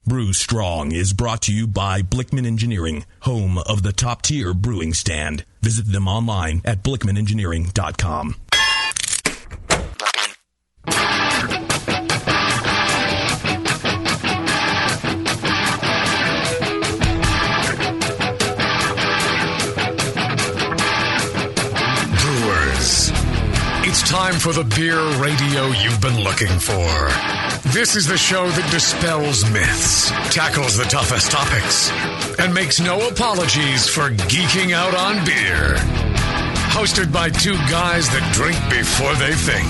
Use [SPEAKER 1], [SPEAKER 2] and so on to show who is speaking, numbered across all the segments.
[SPEAKER 1] Brew Strong is brought to you by Blickman Engineering, home of the top-tier brewing stand. Visit them online at blickmanengineering.com.
[SPEAKER 2] Brewers, it's time for the beer radio you've been looking for. This is the show that dispels myths, tackles the toughest topics, and makes no apologies for geeking out on beer. Hosted by two guys that drink before they think,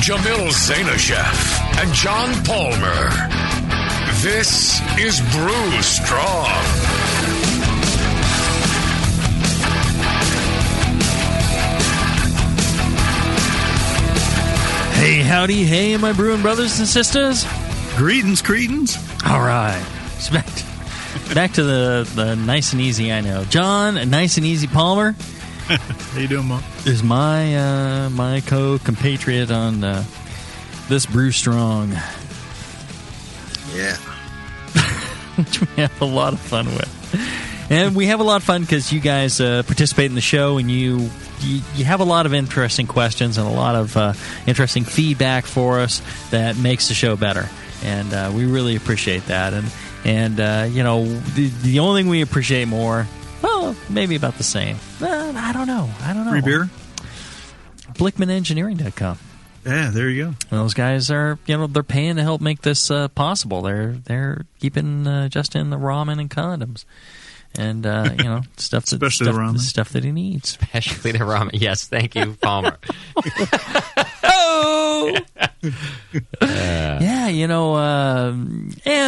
[SPEAKER 2] Jamil Zainasheff and John Palmer. This is Brew Strong.
[SPEAKER 3] Hey, howdy, hey, my brewing brothers and sisters.
[SPEAKER 4] Greetings, cretins.
[SPEAKER 3] All right. So back to the nice and easy, I know. John, nice and easy Palmer.
[SPEAKER 4] How you doing, Mom?
[SPEAKER 3] Is my my compatriot on this Brew Strong.
[SPEAKER 4] Yeah.
[SPEAKER 3] Which we have a lot of fun with. And we have a lot of fun because you guys participate in the show, and you have a lot of interesting questions and a lot of interesting feedback for us that makes the show better. And we really appreciate that. And you know, the only thing we appreciate more, well, maybe about the same. I don't know.
[SPEAKER 4] Free beer?
[SPEAKER 3] BlickmanEngineering.com.
[SPEAKER 4] Yeah, there you go.
[SPEAKER 3] Those guys are, you know, they're paying to help make this possible. They're keeping just in the ramen and condoms. And, you know, stuff that he needs.
[SPEAKER 5] Especially the ramen. Yes, thank you, Palmer.
[SPEAKER 3] Oh! Yeah, you know,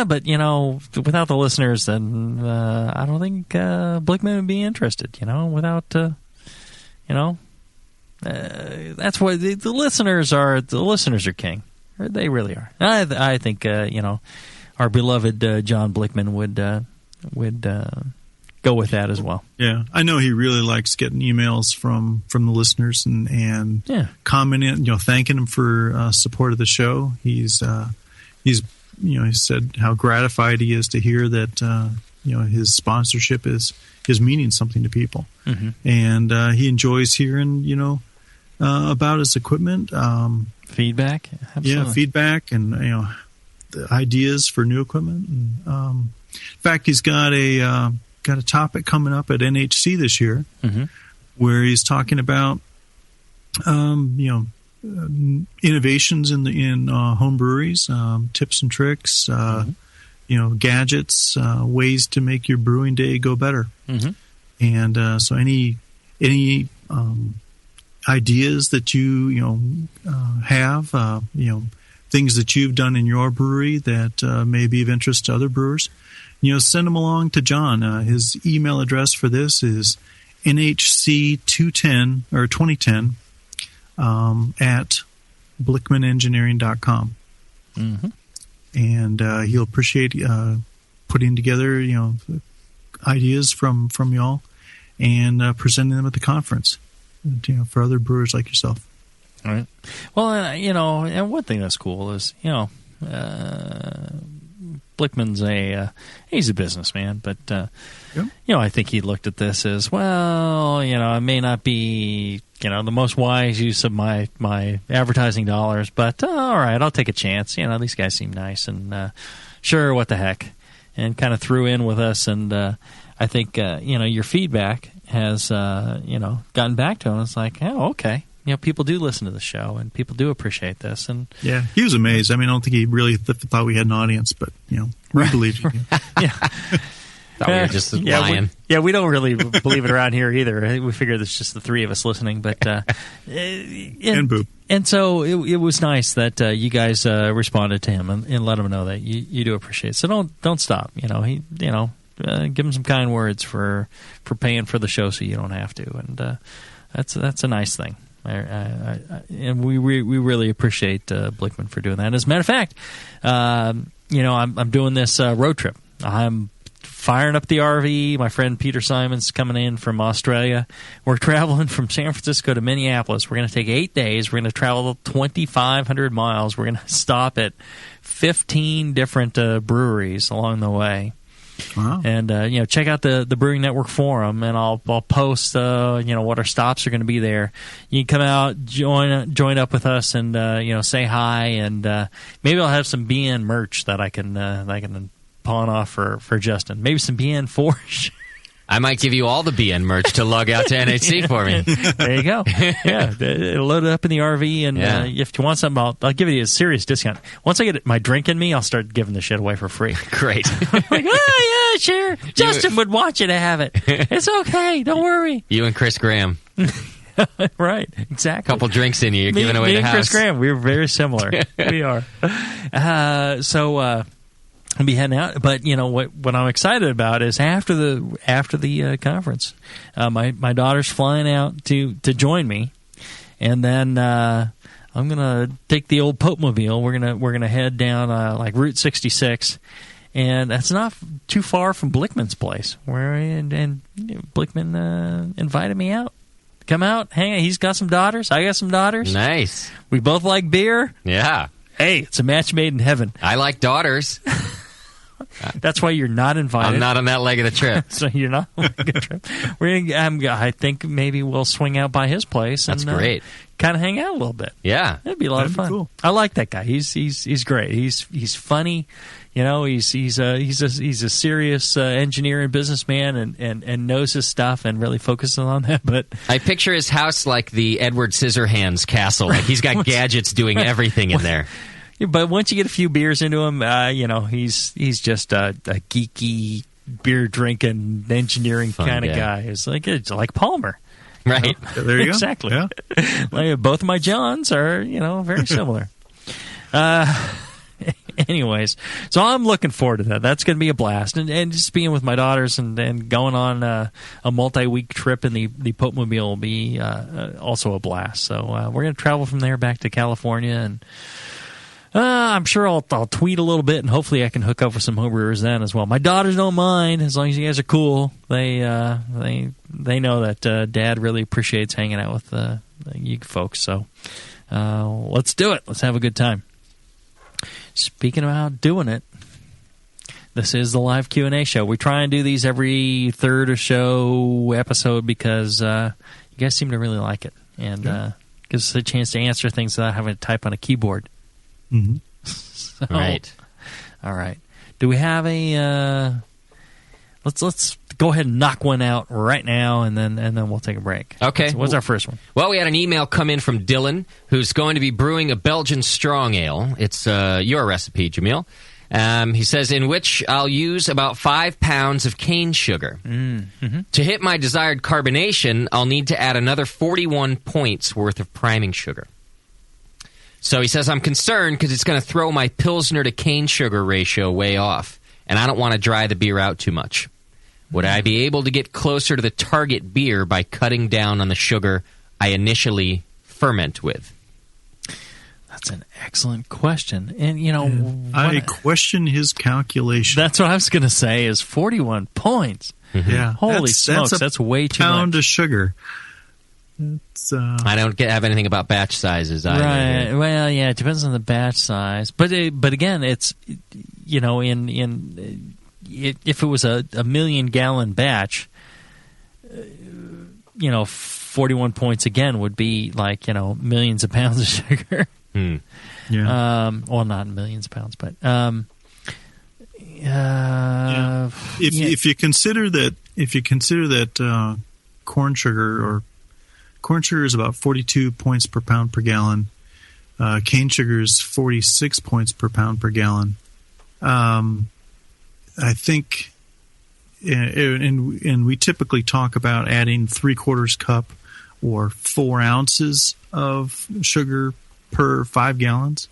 [SPEAKER 3] but, you know, without the listeners, then I don't think Blickman would be interested, you know, without, you know, that's why the listeners are king. They really are. I think, you know, our beloved John Blickman would go with that as well.
[SPEAKER 4] Yeah, I know he really likes getting emails from the listeners and commenting, you know, thanking them for support of the show. He's you know, he said how gratified he is to hear that you know, his sponsorship is meaning something to people, and he enjoys hearing, you know, about his equipment,
[SPEAKER 3] feedback. Absolutely.
[SPEAKER 4] Yeah, feedback, and, you know, the ideas for new equipment. And, in fact, he's got a topic coming up at NHC this year, where he's talking about you know, innovations in home breweries, tips and tricks, you know, gadgets, ways to make your brewing day go better. And so any ideas that you know have, you know, things that you've done in your brewery that may be of interest to other brewers, you know, send them along to John. His email address for this is nhc2010 at blickmanengineering.com. And he'll appreciate putting together, you know, ideas from y'all and presenting them at the conference, you know, for other brewers like yourself.
[SPEAKER 3] All right. Well, you know, and one thing that's cool is, you know, Blickman's he's a businessman, but you know, I think he looked at this as, well, you know, it may not be, you know, the most wise use of my advertising dollars, but all right, I'll take a chance. You know, these guys seem nice, and sure, what the heck, and kind of threw in with us. And I think you know, your feedback has you know, gotten back to him. It's like, oh, okay. You know, people do listen to the show, and people do appreciate this. And
[SPEAKER 4] yeah, he was amazed. I mean, I don't think he really thought we had an audience, but, you know, we believe you.
[SPEAKER 3] Yeah.
[SPEAKER 5] Thought we were just lying.
[SPEAKER 3] We don't really believe it around here either. We figured it's just the three of us listening. But
[SPEAKER 4] and Boo.
[SPEAKER 3] And so it was nice that you guys responded to him and let him know that you do appreciate it. So don't stop. You know, give him some kind words for paying for the show so you don't have to. And that's a nice thing. And we really appreciate Blickman for doing that. And as a matter of fact, you know, I'm doing this road trip. I'm firing up the RV. My friend Peter Simon's coming in from Australia. We're traveling from San Francisco to Minneapolis. We're going to take 8 days. We're going to travel 2,500 miles. We're going to stop at 15 different breweries along the way.
[SPEAKER 4] Wow.
[SPEAKER 3] And check out the Brewing Network forum, and I'll post what our stops are going to be there. You can come out, join up with us, and say hi, and maybe I'll have some BN merch that I can pawn off for Justin. Maybe some BN Forge.
[SPEAKER 5] I might give you all the BN merch to lug out to NHC for me.
[SPEAKER 3] There you go. Yeah, it'll load it up in the RV, and if you want something, I'll give you a serious discount. Once I get my drink in me, I'll start giving the shit away for free.
[SPEAKER 5] Great.
[SPEAKER 3] Like, oh, yeah, sure. Justin would want you to have it. It's okay. Don't worry.
[SPEAKER 5] You and Chris Graham.
[SPEAKER 3] Right, exactly.
[SPEAKER 5] Couple drinks in you. You're giving away the house.
[SPEAKER 3] Me and Chris Graham, we're very similar. We are. I'll be heading out, but what I'm excited about is after the conference, my daughter's flying out to join me, and then I'm gonna take the old Popemobile. We're gonna head down like Route 66, and that's not too far from Blickman's place. And Blickman invited me out. Come out, hang out. He's got some daughters. I got some daughters.
[SPEAKER 5] Nice.
[SPEAKER 3] We both like beer.
[SPEAKER 5] Yeah.
[SPEAKER 3] Hey, it's a match made in heaven.
[SPEAKER 5] I like daughters.
[SPEAKER 3] That's why you're not invited.
[SPEAKER 5] I'm not on that leg of the trip.
[SPEAKER 3] So you're not on the leg of the trip. I think maybe we'll swing out by his place.
[SPEAKER 5] That's great.
[SPEAKER 3] Kind of hang out a little bit.
[SPEAKER 5] Yeah,
[SPEAKER 3] that'd be a lot of fun.
[SPEAKER 4] Cool.
[SPEAKER 3] I like that guy. He's great. He's funny. He's a serious engineer and businessman, and knows his stuff and really focuses on that. But
[SPEAKER 5] I picture his house like the Edward Scissorhands castle. Like he's got gadgets doing everything in there.
[SPEAKER 3] But once you get a few beers into him, he's just a geeky, beer drinking, engineering kind of guy. It's like Palmer,
[SPEAKER 5] right?
[SPEAKER 4] There you go.
[SPEAKER 3] Exactly.
[SPEAKER 4] Yeah.
[SPEAKER 3] Like, both of my Johns are very similar. Anyways, so I'm looking forward to that. That's going to be a blast, and just being with my daughters and going on a multi-week trip in the Popemobile will be also a blast. So we're going to travel from there back to California, and I'm sure I'll tweet a little bit, and hopefully I can hook up with some homebrewers then as well. My daughters don't mind as long as you guys are cool. They know that Dad really appreciates hanging out with you folks. So let's do it. Let's have a good time. Speaking about doing it, this is the live Q&A show. We try and do these every third or so episode because you guys seem to really like it, and gives us a chance to answer things without having to type on a keyboard.
[SPEAKER 4] Mm-hmm.
[SPEAKER 3] So,
[SPEAKER 5] right.
[SPEAKER 3] All right. Do we have a? Let's go ahead and knock one out right now, and then we'll take a break.
[SPEAKER 5] Okay.
[SPEAKER 3] So what's our first one?
[SPEAKER 5] Well, we had an email come in from Dylan, who's going to be brewing a Belgian strong ale. It's your recipe, Jamil. He says, in which I'll use about 5 pounds of cane sugar.
[SPEAKER 3] Mm-hmm.
[SPEAKER 5] To hit my desired carbonation, I'll need to add another 41 points worth of priming sugar. So he says, I'm concerned because it's going to throw my Pilsner to cane sugar ratio way off, and I don't want to dry the beer out too much. Would I be able to get closer to the target beer by cutting down on the sugar I initially ferment with?
[SPEAKER 3] That's an excellent question. And,
[SPEAKER 4] I question his calculation.
[SPEAKER 3] That's what I was going to say is 41 points.
[SPEAKER 5] Mm-hmm.
[SPEAKER 4] Yeah.
[SPEAKER 3] Holy smokes, that's way too much.
[SPEAKER 4] Pound of sugar.
[SPEAKER 5] I don't have anything about batch sizes either.
[SPEAKER 3] Right. Well, yeah, it depends on the batch size. But again, it's, if it was a 1,000,000-gallon batch, 41 points again would be like, millions of pounds of sugar.
[SPEAKER 4] Yeah.
[SPEAKER 3] Well, not millions of pounds, but
[SPEAKER 4] if you consider that corn sugar is about 42 points per pound per gallon, cane sugar is 46 points per pound per gallon. I think, and we typically talk about adding 3/4 cup or 4 ounces of sugar per 5 gallons.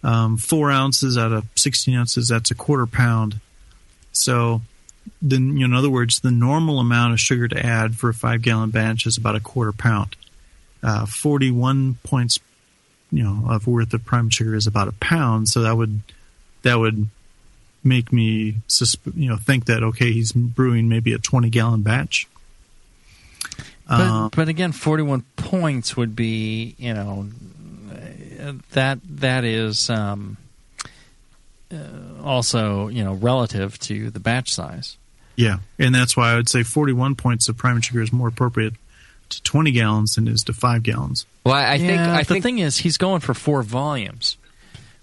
[SPEAKER 4] 4 ounces out of 16 ounces, that's a 1/4 pound. So, then, in other words, the normal amount of sugar to add for a 5-gallon batch is about a 1/4 pound. 41 points, of worth of prime sugar is about a pound. So that would make me think that, okay, he's brewing maybe a 20-gallon batch.
[SPEAKER 3] But again, 41 points would be, that is also, relative to the batch size.
[SPEAKER 4] Yeah, and that's why I would say 41 points of priming sugar is more appropriate to 20 gallons than it is to 5 gallons.
[SPEAKER 5] Well, I think
[SPEAKER 3] the thing is, he's going for 4 volumes,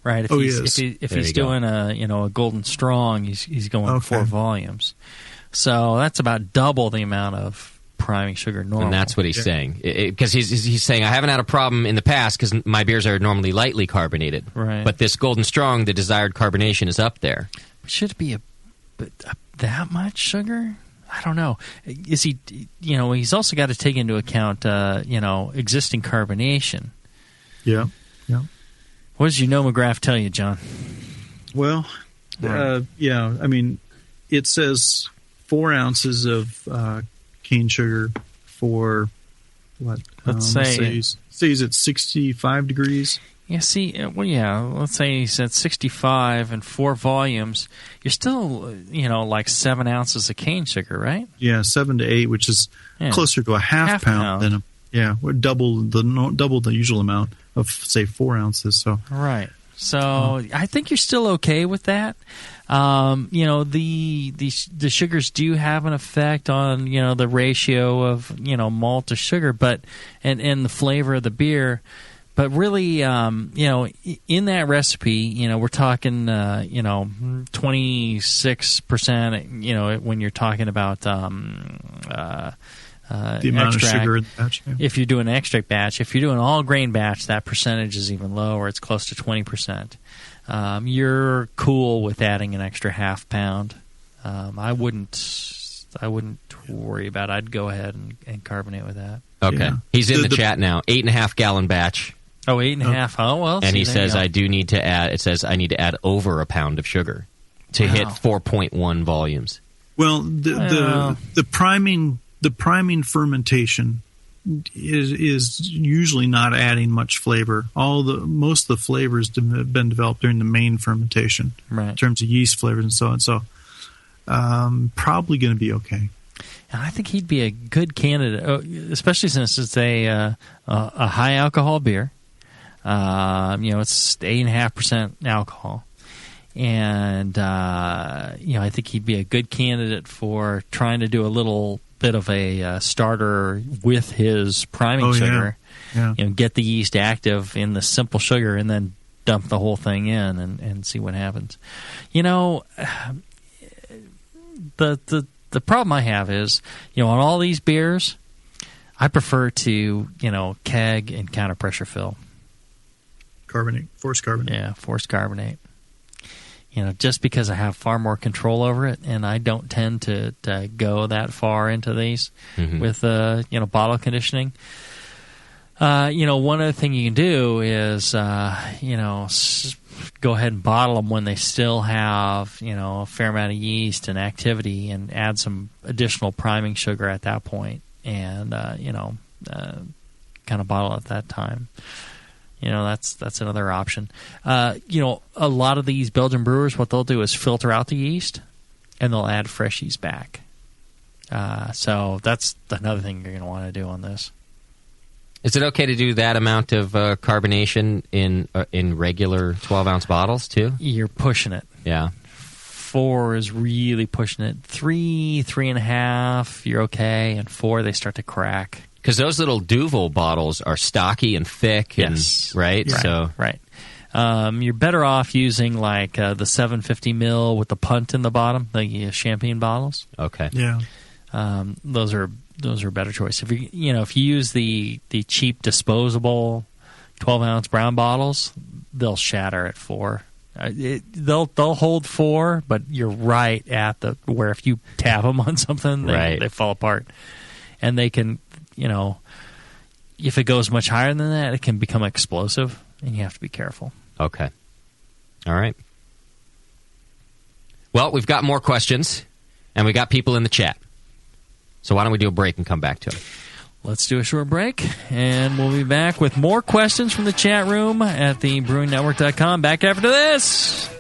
[SPEAKER 3] right? If he's doing a Golden Strong, he's going 4 volumes. So that's about double the amount of priming sugar normal.
[SPEAKER 5] And that's what he's saying. Because he's saying, I haven't had a problem in the past because my beers are normally lightly carbonated.
[SPEAKER 3] Right.
[SPEAKER 5] But this Golden Strong, the desired carbonation is up there.
[SPEAKER 3] Should it be that much sugar? I don't know. Is he, he's also got to take into account, existing carbonation.
[SPEAKER 4] Yeah.
[SPEAKER 3] What does your nomograph tell you, John?
[SPEAKER 4] Well, I mean, it says 4 ounces of cane sugar for what?
[SPEAKER 3] Let's say
[SPEAKER 4] he's at 65 degrees.
[SPEAKER 3] Yeah, let's say he's at 65 and 4 volumes. You're still, like 7 ounces of cane sugar, right?
[SPEAKER 4] Yeah, 7 to 8, which is closer to a half pound than double the usual amount of, say, 4 ounces. So
[SPEAKER 3] right. So I think you're still okay with that. The sugars do have an effect on the ratio of malt to sugar, but and the flavor of the beer. But really, in that recipe, we're talking 26%. When you're talking about
[SPEAKER 4] the amount
[SPEAKER 3] extract,
[SPEAKER 4] of sugar in the batch. Yeah.
[SPEAKER 3] If you're doing an extract batch, if you're doing an all grain batch, that percentage is even lower. It's close to 20%. You're cool with adding an extra half pound. I wouldn't worry about it. I'd go ahead and carbonate with that.
[SPEAKER 5] Okay. Yeah. He's in the chat now. 8.5 gallon batch.
[SPEAKER 3] Oh, 8.5. Oh, well.
[SPEAKER 5] And he says, I do need to add, it says I need to add over a pound of sugar to hit 4.1 volumes.
[SPEAKER 4] Well, the priming fermentation is usually not adding much flavor. Most of the flavors have been developed during the main fermentation,
[SPEAKER 3] right,
[SPEAKER 4] in terms of yeast flavors and so on. So, probably going to be okay.
[SPEAKER 3] And I think he'd be a good candidate, especially since it's a high alcohol beer. It's 8.5% alcohol. And, I think he'd be a good candidate for trying to do a little bit of a starter with his priming sugar.
[SPEAKER 4] Yeah.
[SPEAKER 3] Get the yeast active in the simple sugar and then dump the whole thing in and see what happens. The problem I have is, on all these beers, I prefer to, keg and counter pressure fill.
[SPEAKER 4] Forced carbonate.
[SPEAKER 3] Yeah, forced carbonate. Just because I have far more control over it, and I don't tend to go that far into these with bottle conditioning. One other thing you can do is go ahead and bottle them when they still have a fair amount of yeast and activity, and add some additional priming sugar at that point, and kind of bottle at that time. That's another option. A lot of these Belgian brewers, what they'll do is filter out the yeast, and they'll add fresh yeast back. So that's another thing you're going to want to do on this.
[SPEAKER 5] Is it okay to do that amount of carbonation in regular 12-ounce bottles, too?
[SPEAKER 3] You're pushing it.
[SPEAKER 5] Yeah.
[SPEAKER 3] 4 is really pushing it. 3, 3.5, you're okay. And 4, they start to crack.
[SPEAKER 5] Because those little Duvel bottles are stocky and thick, right? So
[SPEAKER 3] you're better off using like the 750 ml with the punt in the bottom, the champagne bottles.
[SPEAKER 5] Okay.
[SPEAKER 4] Yeah.
[SPEAKER 3] Those are a better choice. If you use the cheap disposable 12-ounce brown bottles, they'll shatter at 4. They'll hold 4, but you're right at where if you tap them on something, they fall apart, and they can. If it goes much higher than that, it can become explosive, and you have to be careful.
[SPEAKER 5] Okay. All right. Well, we've got more questions, and we got people in the chat. So why don't we do a break and come back to them?
[SPEAKER 3] Let's do a short break, and we'll be back with more questions from the chat room at thebrewingnetwork.com. Back after this.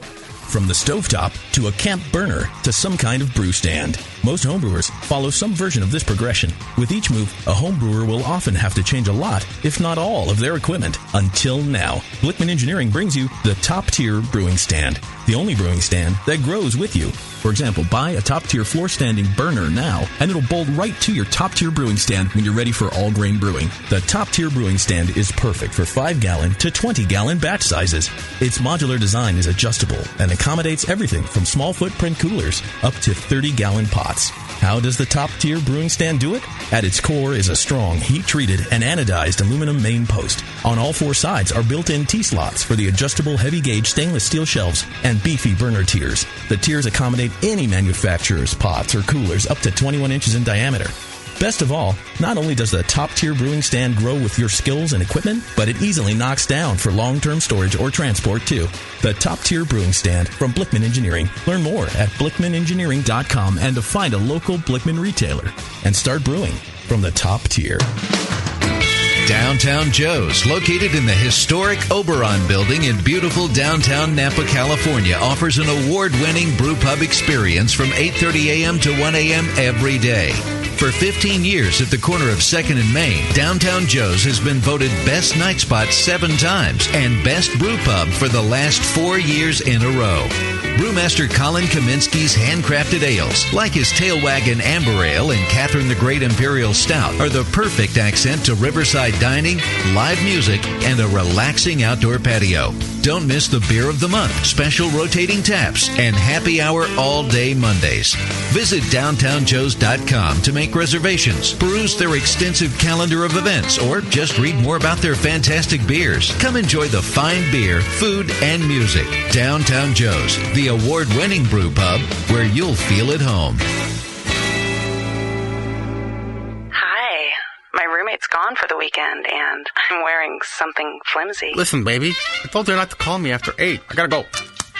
[SPEAKER 1] From the stovetop to a camp burner to some kind of brew stand. Most homebrewers follow some version of this progression. With each move, a homebrewer will often have to change a lot, if not all, of their equipment. Until now, Blickman Engineering brings you the top-tier brewing stand. The only brewing stand that grows with you. For example, buy a top-tier floor-standing burner now, and it'll bolt right to your top-tier brewing stand when you're ready for all-grain brewing. The top-tier brewing stand is perfect for 5-gallon to 20-gallon batch sizes. Its modular design is adjustable and accommodates everything from small footprint coolers up to 30-gallon pots. How does the top-tier brewing stand do it? At its core is a strong, heat-treated, and anodized aluminum main post. On all 4 sides are built-in T-slots for the adjustable heavy-gauge stainless steel shelves and beefy burner tiers. The tiers accommodate any manufacturer's pots or coolers up to 21 inches in diameter. Best of all, not only does the top-tier brewing stand grow with your skills and equipment, but it easily knocks down for long-term storage or transport, too. The top-tier brewing stand from Blickman Engineering. Learn more at blickmanengineering.com and to find a local Blickman retailer. And start brewing from the top tier.
[SPEAKER 6] Downtown Joe's, located in the historic Oberon building in beautiful downtown Napa, California, offers an award-winning brew pub experience from 8:30 a.m. to 1 a.m. every day. For 15 years at the corner of 2nd and Main, Downtown Joe's has been voted Best Night Spot 7 times and Best Brew Pub for the last 4 years in a row. Brewmaster Colin Kaminsky's handcrafted ales, like his Tailwagon Amber Ale and Catherine the Great Imperial Stout, are the perfect accent to riverside dining, live music, and a relaxing outdoor patio. Don't miss the Beer of the Month, special rotating taps, and happy hour all day Mondays. Visit downtownjoes.com to make reservations, peruse their extensive calendar of events, or just read more about their fantastic beers. Come enjoy the fine beer, food, and music. Downtown Joe's, the award-winning brew pub where you'll feel at home.
[SPEAKER 7] Hi. My roommate's gone for the weekend, and I'm wearing something flimsy.
[SPEAKER 8] Listen, baby, I told her not to call me after 8. I gotta go.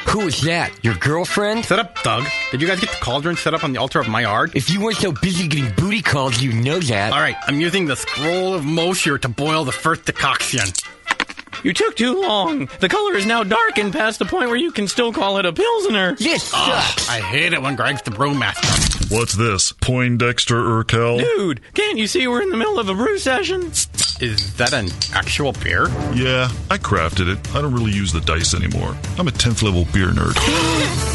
[SPEAKER 9] Who is that? Your girlfriend?
[SPEAKER 8] Set up, Doug. Did you guys get the cauldron set up on the altar of my art?
[SPEAKER 9] If you weren't so busy getting booty calls, you'd know that.
[SPEAKER 8] All right, I'm using the scroll of Mosher to boil the first decoction.
[SPEAKER 10] You took too long. The color is now darkened past the point where you can still call it a Pilsner.
[SPEAKER 9] This sucks.
[SPEAKER 8] I hate it when Greg's the brewmaster.
[SPEAKER 11] What's this? Poindexter Urkel?
[SPEAKER 10] Dude, can't you see we're in the middle of a brew session?
[SPEAKER 8] Is that an actual beer?
[SPEAKER 11] Yeah, I crafted it. I don't really use the dice anymore. I'm a 10th level beer nerd.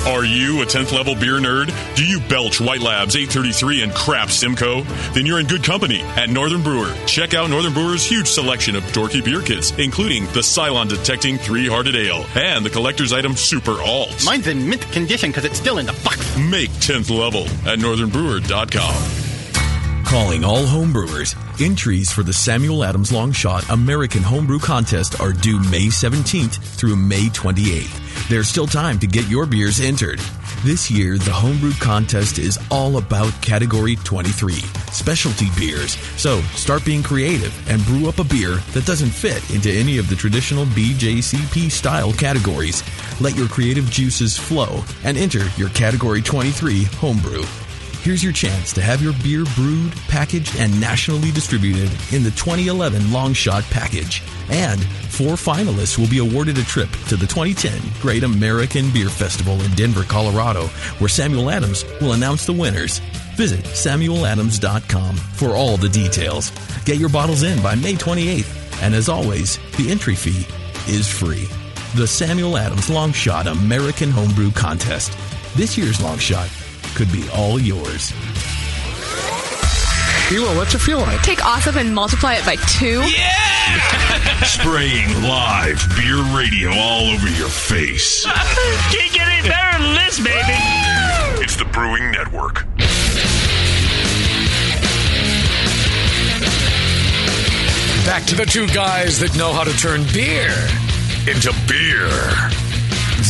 [SPEAKER 12] Are you a 10th level beer nerd? Do you belch White Labs 833 and crap Simcoe? Then you're in good company at Northern Brewer. Check out Northern Brewer's huge selection of dorky beer kits, including the Cylon Detecting 3-Hearted Ale and the collector's item Super Alt.
[SPEAKER 8] Mine's in mint condition because it's still in the box.
[SPEAKER 12] Make 10th level at northernbrewer.com.
[SPEAKER 1] Calling all homebrewers. Entries for the Samuel Adams Longshot American Homebrew Contest are due May 17th through May 28th. There's still time to get your beers entered. This year, the Homebrew Contest is all about Category 23, specialty beers. So start being creative and brew up a beer that doesn't fit into any of the traditional BJCP style categories. Let your creative juices flow and enter your Category 23 Homebrew. Here's your chance to have your beer brewed, packaged, and nationally distributed in the 2011 Longshot package. And 4 finalists will be awarded a trip to the 2010 Great American Beer Festival in Denver, Colorado, where Samuel Adams will announce the winners. Visit SamuelAdams.com for all the details. Get your bottles in by May 28th. And as always, the entry fee is free. The Samuel Adams Longshot American Homebrew Contest. This year's Longshot could be all yours.
[SPEAKER 2] Hilo, what's it feel like?
[SPEAKER 13] Take awesome and multiply it by 2.
[SPEAKER 12] Yeah! Spraying live beer radio all over your face.
[SPEAKER 10] Can't get any better than this, baby!
[SPEAKER 12] It's the Brewing Network.
[SPEAKER 2] Back to the 2 guys that know how to turn beer into beer.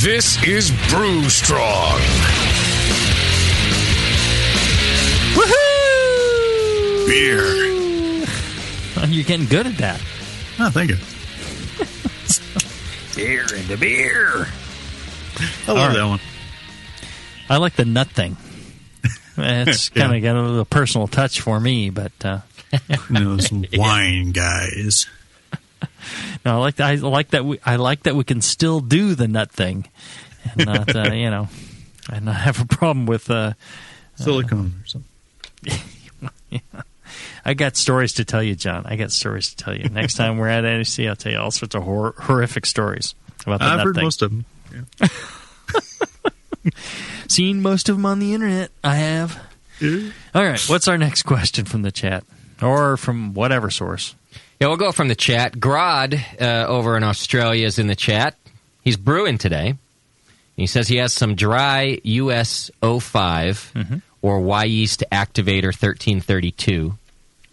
[SPEAKER 2] This is Brew Strong.
[SPEAKER 3] Woohoo!
[SPEAKER 12] Beer.
[SPEAKER 3] You're getting good at that.
[SPEAKER 4] Oh, thank you.
[SPEAKER 9] Beer into beer.
[SPEAKER 4] I love that one.
[SPEAKER 3] I like the nut thing. It's kind of got a little personal touch for me, but
[SPEAKER 4] those wine guys.
[SPEAKER 3] No, I like that we can still do the nut thing, and not and not have a problem with
[SPEAKER 4] silicone or something.
[SPEAKER 3] Yeah. I got stories to tell you, John. I got stories to tell you. Next time we're at NHC, I'll tell you all sorts of horrific stories about that.
[SPEAKER 4] I've heard most of them. Yeah.
[SPEAKER 3] Seen most of them on the internet. I have.
[SPEAKER 4] Yeah.
[SPEAKER 3] All right. What's our next question from the chat, or from whatever source?
[SPEAKER 5] Yeah, we'll go from the chat. Grod over in Australia is in the chat. He's brewing today. He says he has some dry US 05 or Y Yeast Activator 1332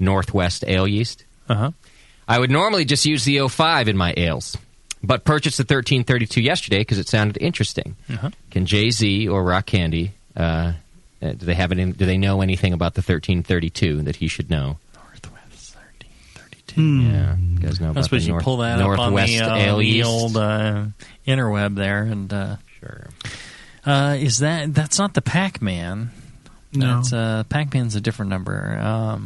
[SPEAKER 5] Northwest ale yeast. I would normally just use the 05 in my ales, but purchased the 1332 yesterday because it sounded interesting. Can Jay-Z or Rock Candy, do they have any? Do they know anything about the 1332 that he should know?
[SPEAKER 3] Northwest 1332.
[SPEAKER 5] Yeah, you guys know about
[SPEAKER 3] I suppose
[SPEAKER 5] the
[SPEAKER 3] you pull that
[SPEAKER 5] Northwest
[SPEAKER 3] up on
[SPEAKER 5] ale
[SPEAKER 3] the
[SPEAKER 5] yeast.
[SPEAKER 3] old interweb there, and
[SPEAKER 5] sure.
[SPEAKER 3] Is that's not the Pac-Man?
[SPEAKER 4] No,
[SPEAKER 3] that's Pac-Man's a different number.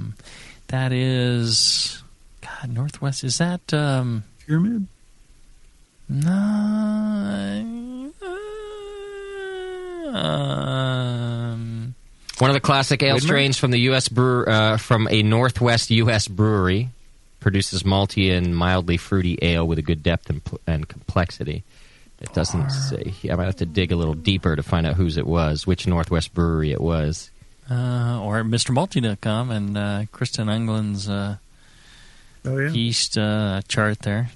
[SPEAKER 3] That is, God, Northwest. Is that
[SPEAKER 4] Pyramid?
[SPEAKER 3] No.
[SPEAKER 5] One of the classic ale strains from the U.S. from a Northwest U.S. brewery, produces malty and mildly fruity ale with a good depth and complexity. It doesn't say. I might have to dig a little deeper to find out whose it was, which Northwest brewery it was.
[SPEAKER 3] Or MrMalty.com and Kristen England's yeast chart there.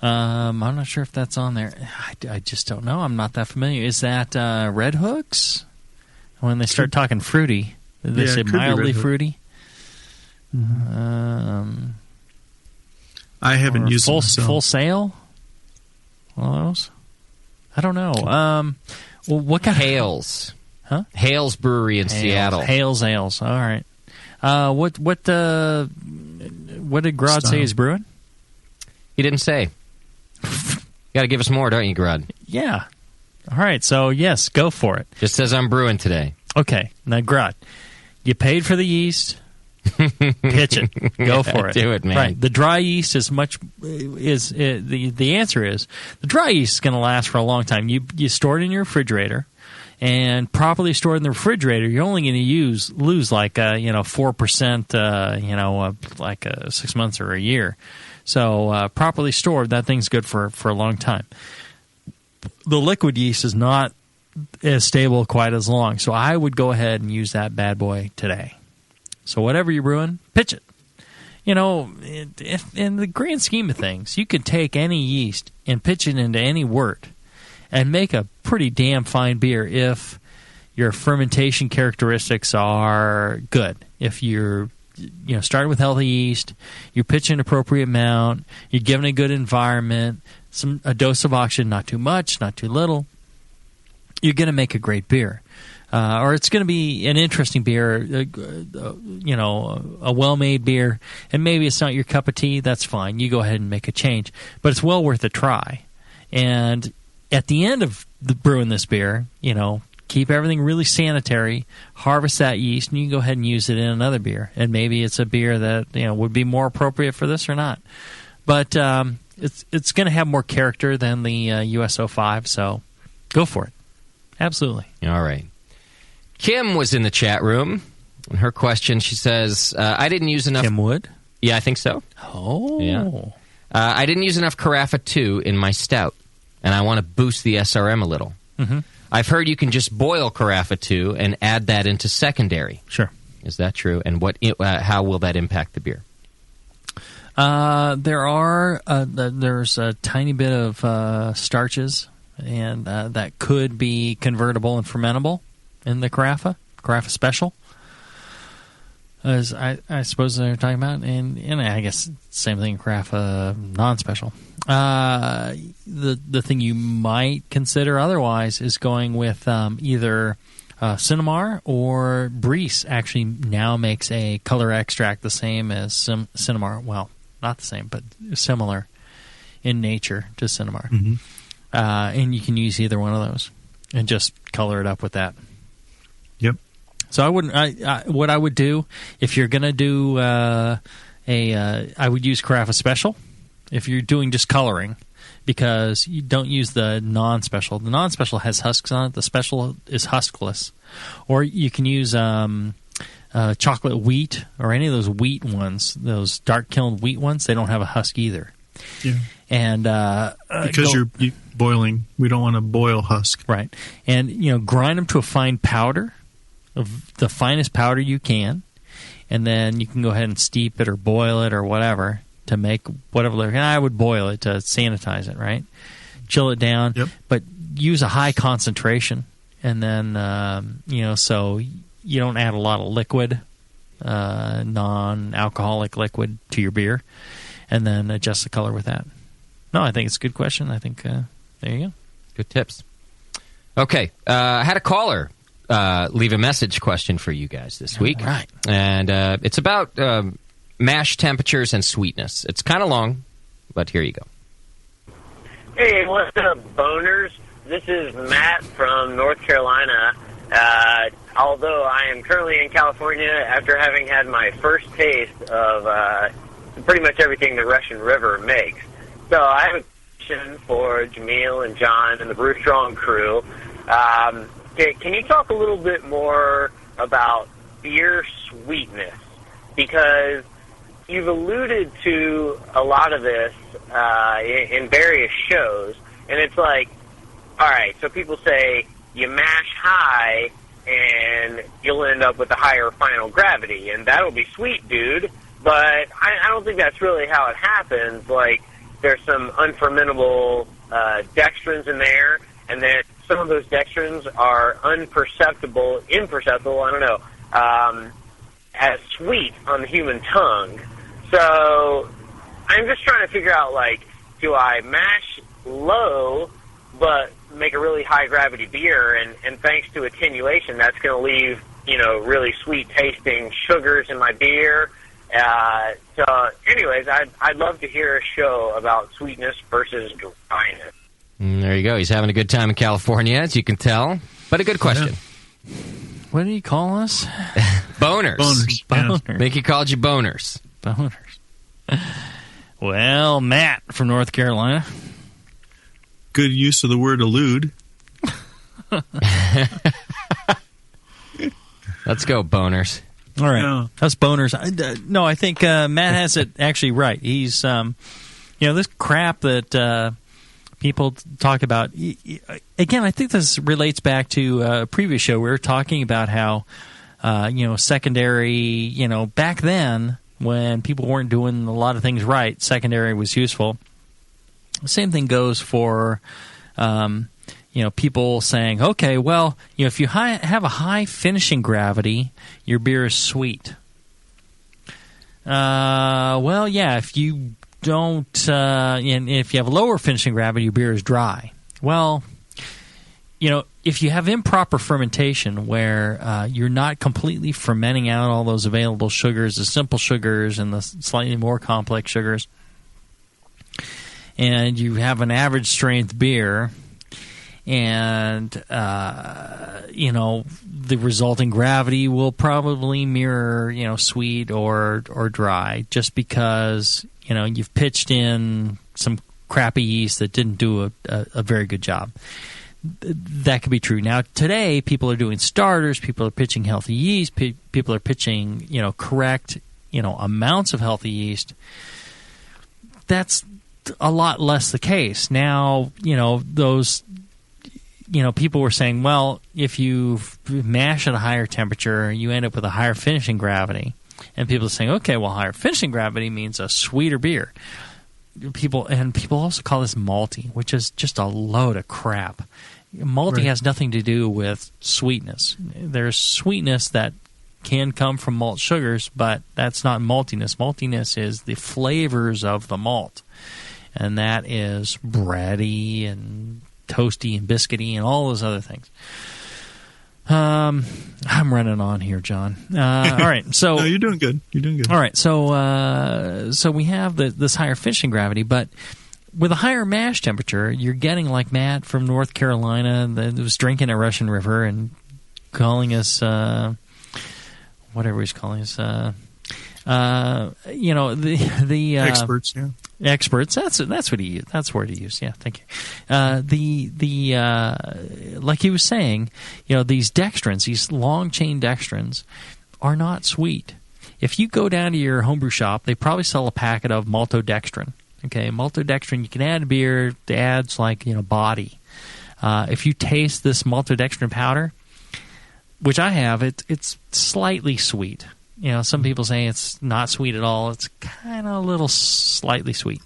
[SPEAKER 3] I'm not sure if that's on there. I just don't know. I'm not that familiar. Is that Red Hooks? When they start talking fruity, they say mildly fruity.
[SPEAKER 4] I haven't used
[SPEAKER 3] Full Sail. One of those. I don't know. Well, what kind
[SPEAKER 5] Hales?
[SPEAKER 3] Huh?
[SPEAKER 5] Hales Brewery in Seattle.
[SPEAKER 3] Hales Ales. All right. What did Grod say he's brewing?
[SPEAKER 5] He didn't say. You got to give us more, don't you, Grod?
[SPEAKER 3] Yeah. All right. So yes, go for it.
[SPEAKER 5] Just says I'm brewing today.
[SPEAKER 3] Okay. Now, Grod, you paid for the yeast. Pitch it. Go for it.
[SPEAKER 5] Do it, man.
[SPEAKER 3] Right. The dry yeast the answer is the dry yeast is going to last for a long time. You store it in your refrigerator, and properly stored in the refrigerator, you're only going to lose like 4%, like 6 months or a year. So properly stored, that thing's good for a long time. The liquid yeast is not as stable quite as long, so I would go ahead and use that bad boy today. So whatever you're brewing, pitch it. In the grand scheme of things, you could take any yeast and pitch it into any wort and make a pretty damn fine beer if your fermentation characteristics are good. If you're starting with healthy yeast, you're pitching an appropriate amount, you're giving a good environment, a dose of oxygen, not too much, not too little, you're going to make a great beer. Or it's going to be an interesting beer, a well-made beer, and maybe it's not your cup of tea. That's fine. You go ahead and make a change. But it's well worth a try. And at the end of brewing this beer, keep everything really sanitary, harvest that yeast, and you can go ahead and use it in another beer. And maybe it's a beer that would be more appropriate for this or not. But it's going to have more character than the US 05, so go for it. Absolutely.
[SPEAKER 5] All right. Kim was in the chat room. And her question, she says, I didn't use enough...
[SPEAKER 3] Kim Wood?
[SPEAKER 5] Yeah, I think so.
[SPEAKER 3] Oh.
[SPEAKER 5] Yeah. I didn't use enough Carafa 2 in my stout, and I want to boost the SRM a little.
[SPEAKER 3] Mm-hmm.
[SPEAKER 5] I've heard you can just boil Carafa 2 and add that into secondary.
[SPEAKER 3] Sure.
[SPEAKER 5] Is that true? And how will that impact the beer?
[SPEAKER 3] There's a tiny bit of starches, and that could be convertible and fermentable in the Carafa Special, as I suppose they're talking about, and I guess same thing in Carafa non-special. The thing you might consider otherwise is going with either Cinnamar or Breeze. Actually, now makes a color extract the same as Cinnamar. Well, not the same, but similar in nature to Cinnamar.
[SPEAKER 4] Mm-hmm.
[SPEAKER 3] And you can use either one of those and just color it up with that.
[SPEAKER 4] Yep.
[SPEAKER 3] So I wouldn't. What I would do if you're going to do I would use Carafa Special. If you're doing just coloring, because you don't use the non-special. The non-special has husks on it. The special is huskless. Or you can use chocolate wheat or any of those wheat ones, those dark kiln wheat ones. They don't have a husk either.
[SPEAKER 4] Yeah.
[SPEAKER 3] And
[SPEAKER 4] because you're boiling, we don't want to boil husk.
[SPEAKER 3] Right. And grind them to a fine powder, of the finest powder you can, and then you can go ahead and steep it or boil it or whatever to make whatever. And I would boil it to sanitize it, right? Chill it down, but use a high concentration, and then so you don't add a lot of liquid, non-alcoholic liquid to your beer, and then adjust the color with that. No, I think it's a good question. I think there you go.
[SPEAKER 5] Good tips. Okay, I had a caller leave a message question for you guys this week.
[SPEAKER 3] All right.
[SPEAKER 5] And it's about mash temperatures and sweetness. It's kind of long, but here you go.
[SPEAKER 14] Hey, what's up, boners? This is Matt from North Carolina. Although I am currently in California after having had my first taste of pretty much everything the Russian River makes. So I have a question for Jameel and John and the Brew Strong crew. Can you talk a little bit more about beer sweetness? Because you've alluded to a lot of this in various shows, and it's like, all right, so people say you mash high and you'll end up with a higher final gravity, and that'll be sweet, dude. But I don't think that's really how it happens. Like, there's some unfermentable dextrins in there, and then some of those dextrins are imperceptible, I don't know, as sweet on the human tongue. So I'm just trying to figure out, like, do I mash low but make a really high-gravity beer, and thanks to attenuation, that's going to leave, really sweet-tasting sugars in my beer. So anyways, I'd love to hear a show about sweetness versus dryness.
[SPEAKER 5] There you go. He's having a good time in California, as you can tell. But a good question.
[SPEAKER 3] Yeah. What did he call us?
[SPEAKER 5] Boners.
[SPEAKER 3] Boners.
[SPEAKER 5] I think he called you boners.
[SPEAKER 3] Boners. Well, Matt from North Carolina.
[SPEAKER 4] Good use of the word allude.
[SPEAKER 5] Let's go, boners.
[SPEAKER 3] All right.
[SPEAKER 4] Yeah.
[SPEAKER 3] That's boners. No, I think Matt has it actually right. He's, this crap that people talk about. Again, I think this relates back to a previous show. We were talking about how, secondary, back then when people weren't doing a lot of things right, secondary was useful. The same thing goes for, people saying, okay, well, if you have a high finishing gravity, your beer is sweet. Well, yeah, if you don't, and if you have lower finishing gravity, your beer is dry. Well, if you have improper fermentation where you're not completely fermenting out all those available sugars, the simple sugars and the slightly more complex sugars, and you have an average strength beer, and the resulting gravity will probably mirror sweet or dry, just because you've pitched in some crappy yeast that didn't do a very good job. That could be true. Now today, people are doing starters. People are pitching healthy yeast. People are pitching correct amounts of healthy yeast. That's a lot less the case now. Those people were saying, well, if you mash at a higher temperature, you end up with a higher finishing gravity. And people are saying, okay, well, higher finishing gravity means a sweeter beer. People also call this malty, which is just a load of crap. Malty has nothing to do with sweetness. There's sweetness that can come from malt sugars, but that's not maltiness. Maltiness is the flavors of the malt. And that is bready and toasty and biscuity and all those other things. I'm running on here, John. All right, so
[SPEAKER 4] no, you're doing good.
[SPEAKER 3] All right, so we have this higher finishing gravity, but with a higher mash temperature, you're getting like Matt from North Carolina that was drinking a Russian River and calling us whatever he's calling us. The
[SPEAKER 4] experts, yeah.
[SPEAKER 3] experts. That's what he used. That's word he used. Yeah, thank you. Like he was saying, these dextrins, these long chain dextrins, are not sweet. If you go down to your homebrew shop, they probably sell a packet of maltodextrin. Okay, maltodextrin, you can add to beer. It adds body. If you taste this maltodextrin powder, which I have, it's slightly sweet. Some people say it's not sweet at all. It's kind of a little slightly sweet.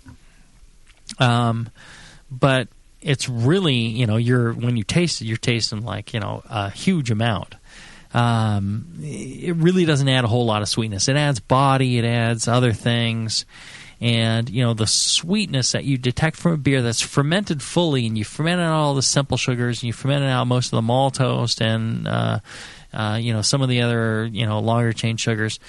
[SPEAKER 3] But it's really, when you taste it, you're tasting a huge amount. It really doesn't add a whole lot of sweetness. It adds body, it adds other things. And, the sweetness that you detect from a beer that's fermented fully, and you fermented out all the simple sugars, and you fermented out most of the maltose and, some of the other, longer chain sugars,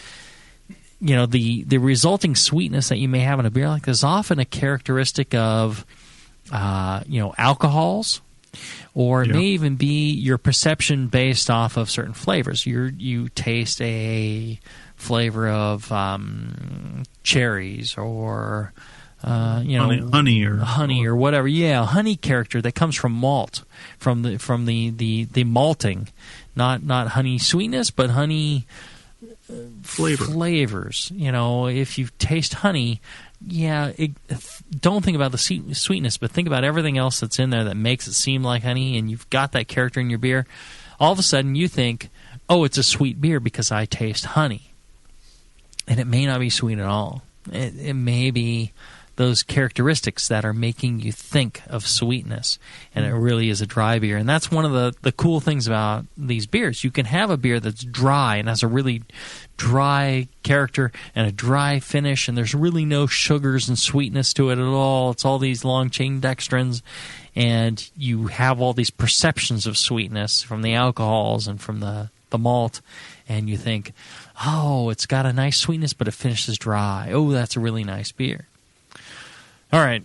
[SPEAKER 3] the resulting sweetness that you may have in a beer like this is often a characteristic of, alcohols, or it may even be your perception based off of certain flavors. You taste a flavor of cherries or
[SPEAKER 4] honey
[SPEAKER 3] or whatever. Yeah, a honey character that comes from malt, from the malting, not honey sweetness, but honey flavors. If you taste honey, don't think about the sweetness, but think about everything else that's in there that makes it seem like honey, and you've got that character in your beer. All of a sudden, you think, "Oh, it's a sweet beer because I taste honey." And it may not be sweet at all. It may be those characteristics that are making you think of sweetness, and it really is a dry beer. And that's one of the cool things about these beers. You can have a beer that's dry and has a really dry character and a dry finish, and there's really no sugars and sweetness to it at all. It's all these long-chain dextrins, and you have all these perceptions of sweetness from the alcohols and from the malt, and you think, oh, it's got a nice sweetness, but it finishes dry. Oh, that's a really nice beer. All right,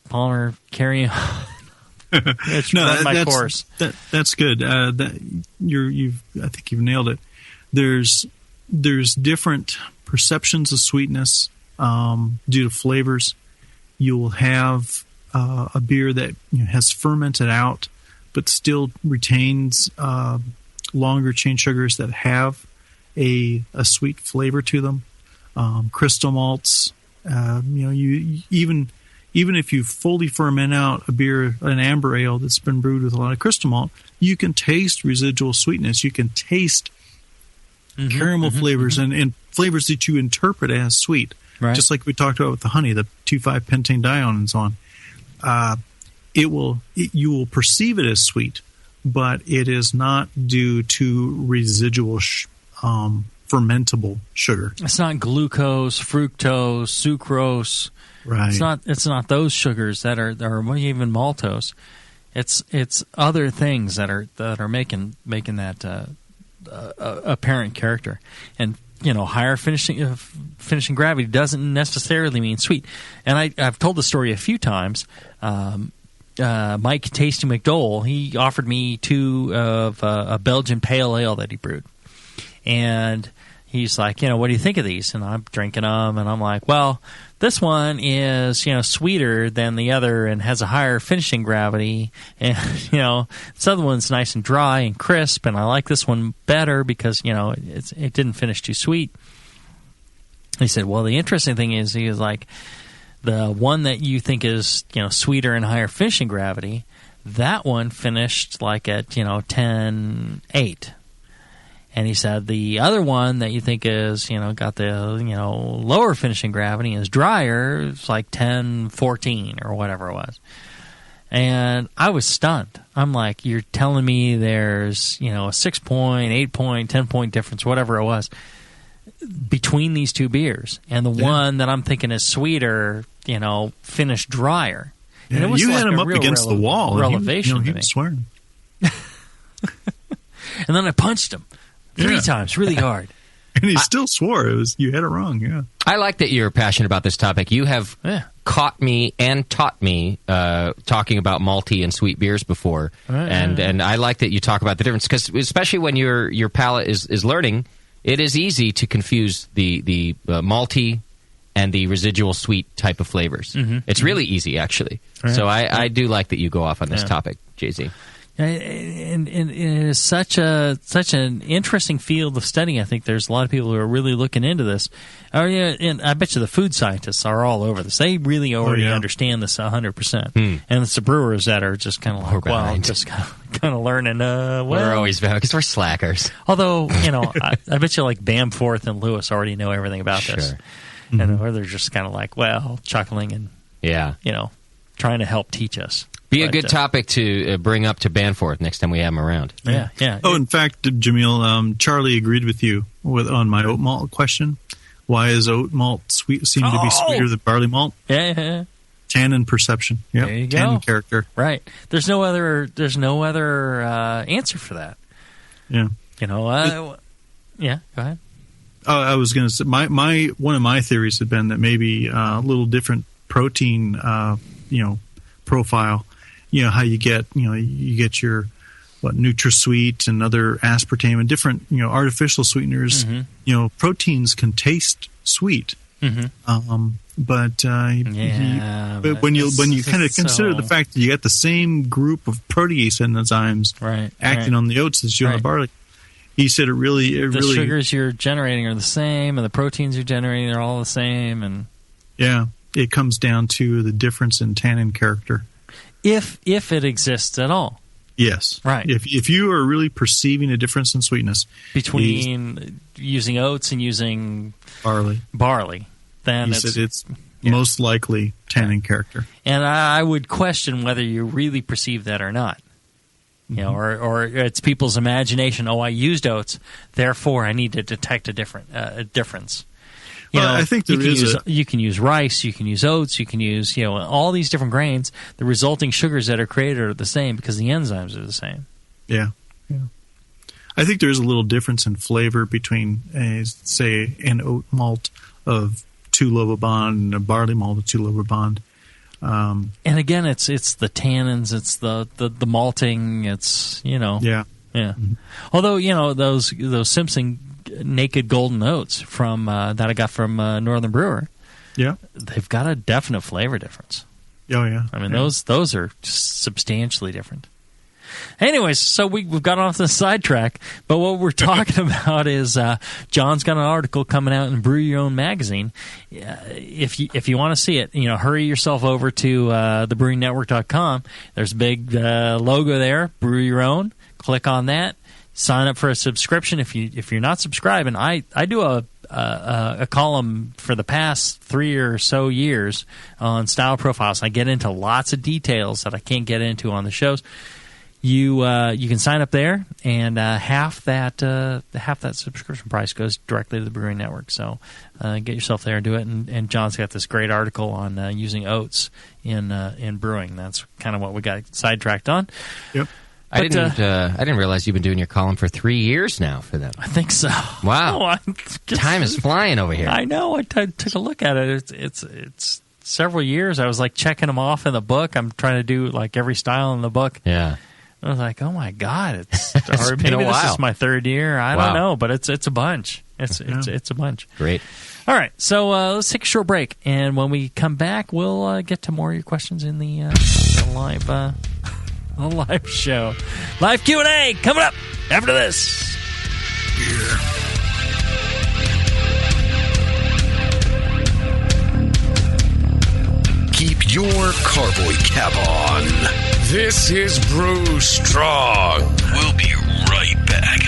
[SPEAKER 3] Palmer, carry on. It's my course.
[SPEAKER 4] That's good. I think you've nailed it. There's different perceptions of sweetness due to flavors. You'll have a beer that has fermented out, but still retains longer chain sugars that have a sweet flavor to them. Crystal malts. You even if you fully ferment out a beer, an amber ale that's been brewed with a lot of crystal malt, you can taste residual sweetness. You can taste caramel flavors and flavors that you interpret as sweet. Right. Just like we talked about with the honey, the 2,5-pentane-dione and so on. You will perceive it as sweet, but it is not due to residual fermentable sugar.
[SPEAKER 3] It's not glucose, fructose, sucrose.
[SPEAKER 4] Right.
[SPEAKER 3] It's not those sugars that are even maltose. It's other things that are making that apparent character. And higher finishing gravity doesn't necessarily mean sweet. And I've told the story a few times. Mike Tasty McDole, he offered me 2 of a Belgian pale ale that he brewed. And he's like, what do you think of these? And I'm drinking them, and I'm like, well, this one is, sweeter than the other and has a higher finishing gravity. And, this other one's nice and dry and crisp, and I like this one better because, it didn't finish too sweet. He said, well, the interesting thing is, he was like, the one that you think is, sweeter and higher finishing gravity, that one finished like at, 10.8. And he said the other one that you think is, got the, lower finishing gravity is drier. It's like 10.14 or whatever it was. And I was stunned. I'm like, you're telling me there's, a 6 point, 8 point, 10 point difference, whatever it was, between these 2 beers. And the one that I'm thinking is sweeter, finished drier.
[SPEAKER 4] Yeah,
[SPEAKER 3] and it was
[SPEAKER 4] you
[SPEAKER 3] like
[SPEAKER 4] had him up against the wall.
[SPEAKER 3] Revelation
[SPEAKER 4] he was swearing.
[SPEAKER 3] And then I punched him 3 times, really hard.
[SPEAKER 4] And he still swore. You had it wrong, yeah.
[SPEAKER 5] I like that you're passionate about this topic. You have caught me and taught me talking about malty and sweet beers before. And I like that you talk about the difference, because especially when your palate is learning, it is easy to confuse the malty and the residual sweet type of flavors.
[SPEAKER 3] Mhm.
[SPEAKER 5] It's really easy, actually.
[SPEAKER 3] Right.
[SPEAKER 5] So I do like that you go off on this topic, Jay-Z.
[SPEAKER 3] And it is such an interesting field of study. I think there's a lot of people who are really looking into this. And I bet you the food scientists are all over this. They really already understand this 100%. And it's the brewers that are just kind of like, well, just kind of learning.
[SPEAKER 5] We're always because we're slackers.
[SPEAKER 3] Although, I bet you like Bamforth and Lewis already know everything about this. And or they're just kind of like, well, chuckling and trying to help teach us.
[SPEAKER 5] Be a good topic to bring up to Banforth next time we have him around.
[SPEAKER 3] Yeah.
[SPEAKER 4] Oh, in fact, Jamil, Charlie agreed with you on my oat malt question. Why is oat malt seem to be sweeter than barley malt?
[SPEAKER 3] Yeah.
[SPEAKER 4] Tannin perception. Yep.
[SPEAKER 3] There you go.
[SPEAKER 4] Tannin character.
[SPEAKER 3] Right. There's no other answer for that.
[SPEAKER 4] Yeah.
[SPEAKER 3] Yeah. Go ahead.
[SPEAKER 4] I was going to say one of my theories had been that maybe a little different protein, profile. How you get your NutraSweet and other aspartame and different artificial sweeteners.
[SPEAKER 3] Mm-hmm.
[SPEAKER 4] Proteins can taste sweet.
[SPEAKER 3] Mm-hmm.
[SPEAKER 4] But when you kind of consider the fact that you got the same group of protease enzymes acting on the oats as you on the barley, he said the
[SPEAKER 3] sugars you're generating are the same, and the proteins you're generating are all the same, and
[SPEAKER 4] it comes down to the difference in tannin character,
[SPEAKER 3] if it exists at all.
[SPEAKER 4] Yes,
[SPEAKER 3] right.
[SPEAKER 4] If you are really perceiving a difference in sweetness
[SPEAKER 3] between using oats and using barley, then
[SPEAKER 4] it's most likely tannin character.
[SPEAKER 3] And I would question whether you really perceive that or not. Or it's people's imagination. Oh, I used oats, therefore I need to detect a difference.
[SPEAKER 4] I think
[SPEAKER 3] you can use rice, you can use oats, you can use all these different grains. The resulting sugars that are created are the same because the enzymes are the same.
[SPEAKER 4] Yeah. I think there's a little difference in flavor between, say, an oat malt of 2-love bond and a barley malt of 2-love bond.
[SPEAKER 3] And again, it's the tannins, it's the malting, it's
[SPEAKER 4] Mm-hmm.
[SPEAKER 3] Although those Simpson Naked Golden Oats from that I got from Northern Brewer, they've got a definite flavor difference.
[SPEAKER 4] Oh yeah,
[SPEAKER 3] I mean those are substantially different. Anyways, so we've got off the sidetrack, but what we're talking about is John's got an article coming out in Brew Your Own magazine. If you want to see it, hurry yourself over to thebrewingnetwork.com. There's a big logo there, Brew Your Own. Click on that. Sign up for a subscription if you're not subscribing. I do a column for the past 3 or so years on style profiles. I get into lots of details that I can't get into on the shows. You can sign up there, and half that subscription price goes directly to the Brewing Network. So get yourself there and do it. And John's got this great article on using oats in brewing. That's kind of what we got sidetracked on.
[SPEAKER 4] Yep.
[SPEAKER 5] I didn't realize you've been doing your column for 3 years now for them.
[SPEAKER 3] I think so.
[SPEAKER 5] Wow, time is flying over here.
[SPEAKER 3] I know. I took a look at it. It's several years. I was like checking them off in the book. I'm trying to do like every style in the book.
[SPEAKER 5] Yeah.
[SPEAKER 3] I was like, oh my god, it's
[SPEAKER 5] or
[SPEAKER 3] maybe
[SPEAKER 5] this
[SPEAKER 3] is my third year. I don't know, but it's a bunch. It's a bunch.
[SPEAKER 5] Great.
[SPEAKER 3] All right, so let's take a short break, and when we come back, we'll get to more of your questions in the live show. Live Q&A coming up after this.
[SPEAKER 2] Keep your carboy cap on. This is Brew Strong. We'll be right back.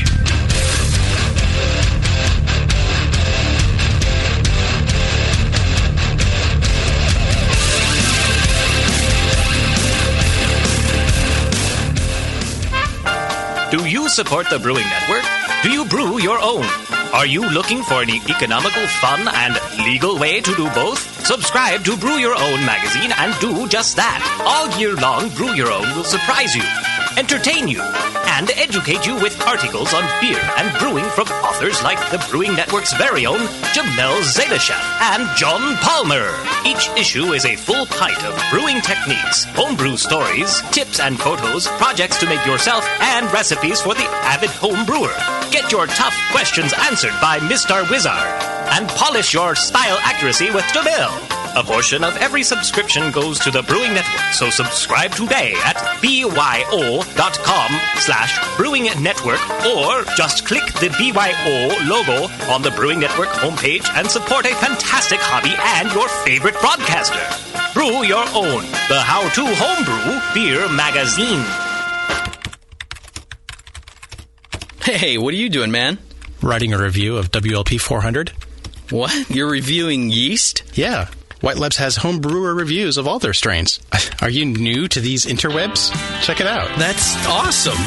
[SPEAKER 15] Do you support the Brewing Network? Do you brew your own? Are you looking for an economical, fun, and legal way to do both? Subscribe to Brew Your Own magazine and do just that. All year long, Brew Your Own will surprise you, entertain you, and educate you with articles on beer and brewing from authors like the Brewing Network's very own Jamel Zadashev and John Palmer. Each issue is a full pint of brewing techniques, homebrew stories, tips and photos, projects to make yourself, and recipes for the avid home brewer. Get your tough questions answered by Mr. Wizard and polish your style accuracy with Jamel. A portion of every subscription goes to the Brewing Network, so subscribe today at byo.com/Brewing Network, or just click the BYO logo on the Brewing Network homepage and support a fantastic hobby and your favorite broadcaster. Brew your own, the how-to homebrew beer magazine.
[SPEAKER 10] Hey, what are you doing, man?
[SPEAKER 8] Writing a review of WLP 400.
[SPEAKER 10] What? You're reviewing yeast?
[SPEAKER 8] Yeah. White Labs has home brewer reviews of all their strains. Are you new to these interwebs? Check it out.
[SPEAKER 10] That's awesome.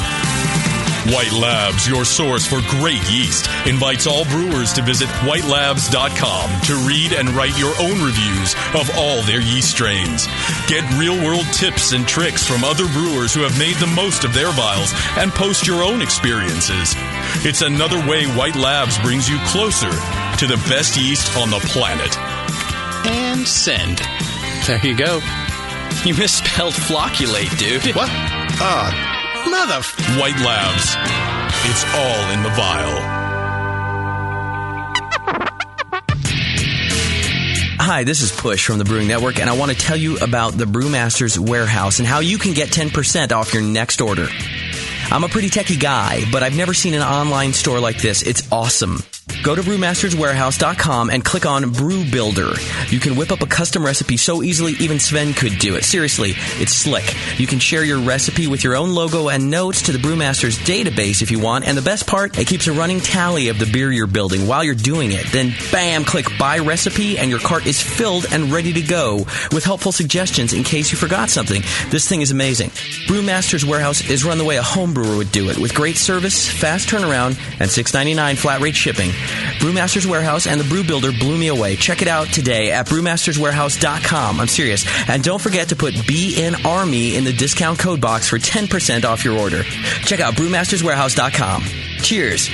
[SPEAKER 12] White Labs, your source for great yeast, invites all brewers to visit whitelabs.com to read and write your own reviews of all their yeast strains. Get real-world tips and tricks from other brewers who have made the most of their vials and post your own experiences. It's another way White Labs brings you closer to the best yeast on the planet.
[SPEAKER 8] And send. There you go.
[SPEAKER 10] You misspelled flocculate, dude.
[SPEAKER 8] What? Mother...
[SPEAKER 12] White Labs. It's all in the vial.
[SPEAKER 16] Hi, this is Push from the Brewing Network, and I want to tell you about the Brewmaster's Warehouse and how you can get 10% off your next order. I'm a pretty techie guy, but I've never seen an online store like this. It's awesome. Go to brewmasterswarehouse.com and click on Brew Builder. You can whip up a custom recipe so easily even Sven could do it. Seriously, it's slick. You can share your recipe with your own logo and notes to the Brewmaster's database if you want. And the best part, it keeps a running tally of the beer you're building while you're doing it. Then, bam, click Buy Recipe, and your cart is filled and ready to go with helpful suggestions in case you forgot something. This thing is amazing. Brewmaster's Warehouse is run the way a home brewer would do it, with great service, fast turnaround, and $6.99 flat rate shipping. Brewmaster's Warehouse and the Brew Builder blew me away. Check it out today at brewmasterswarehouse.com. I'm serious. And don't forget to put BNARMY in the discount code box for 10% off your order. Check out brewmasterswarehouse.com. Cheers.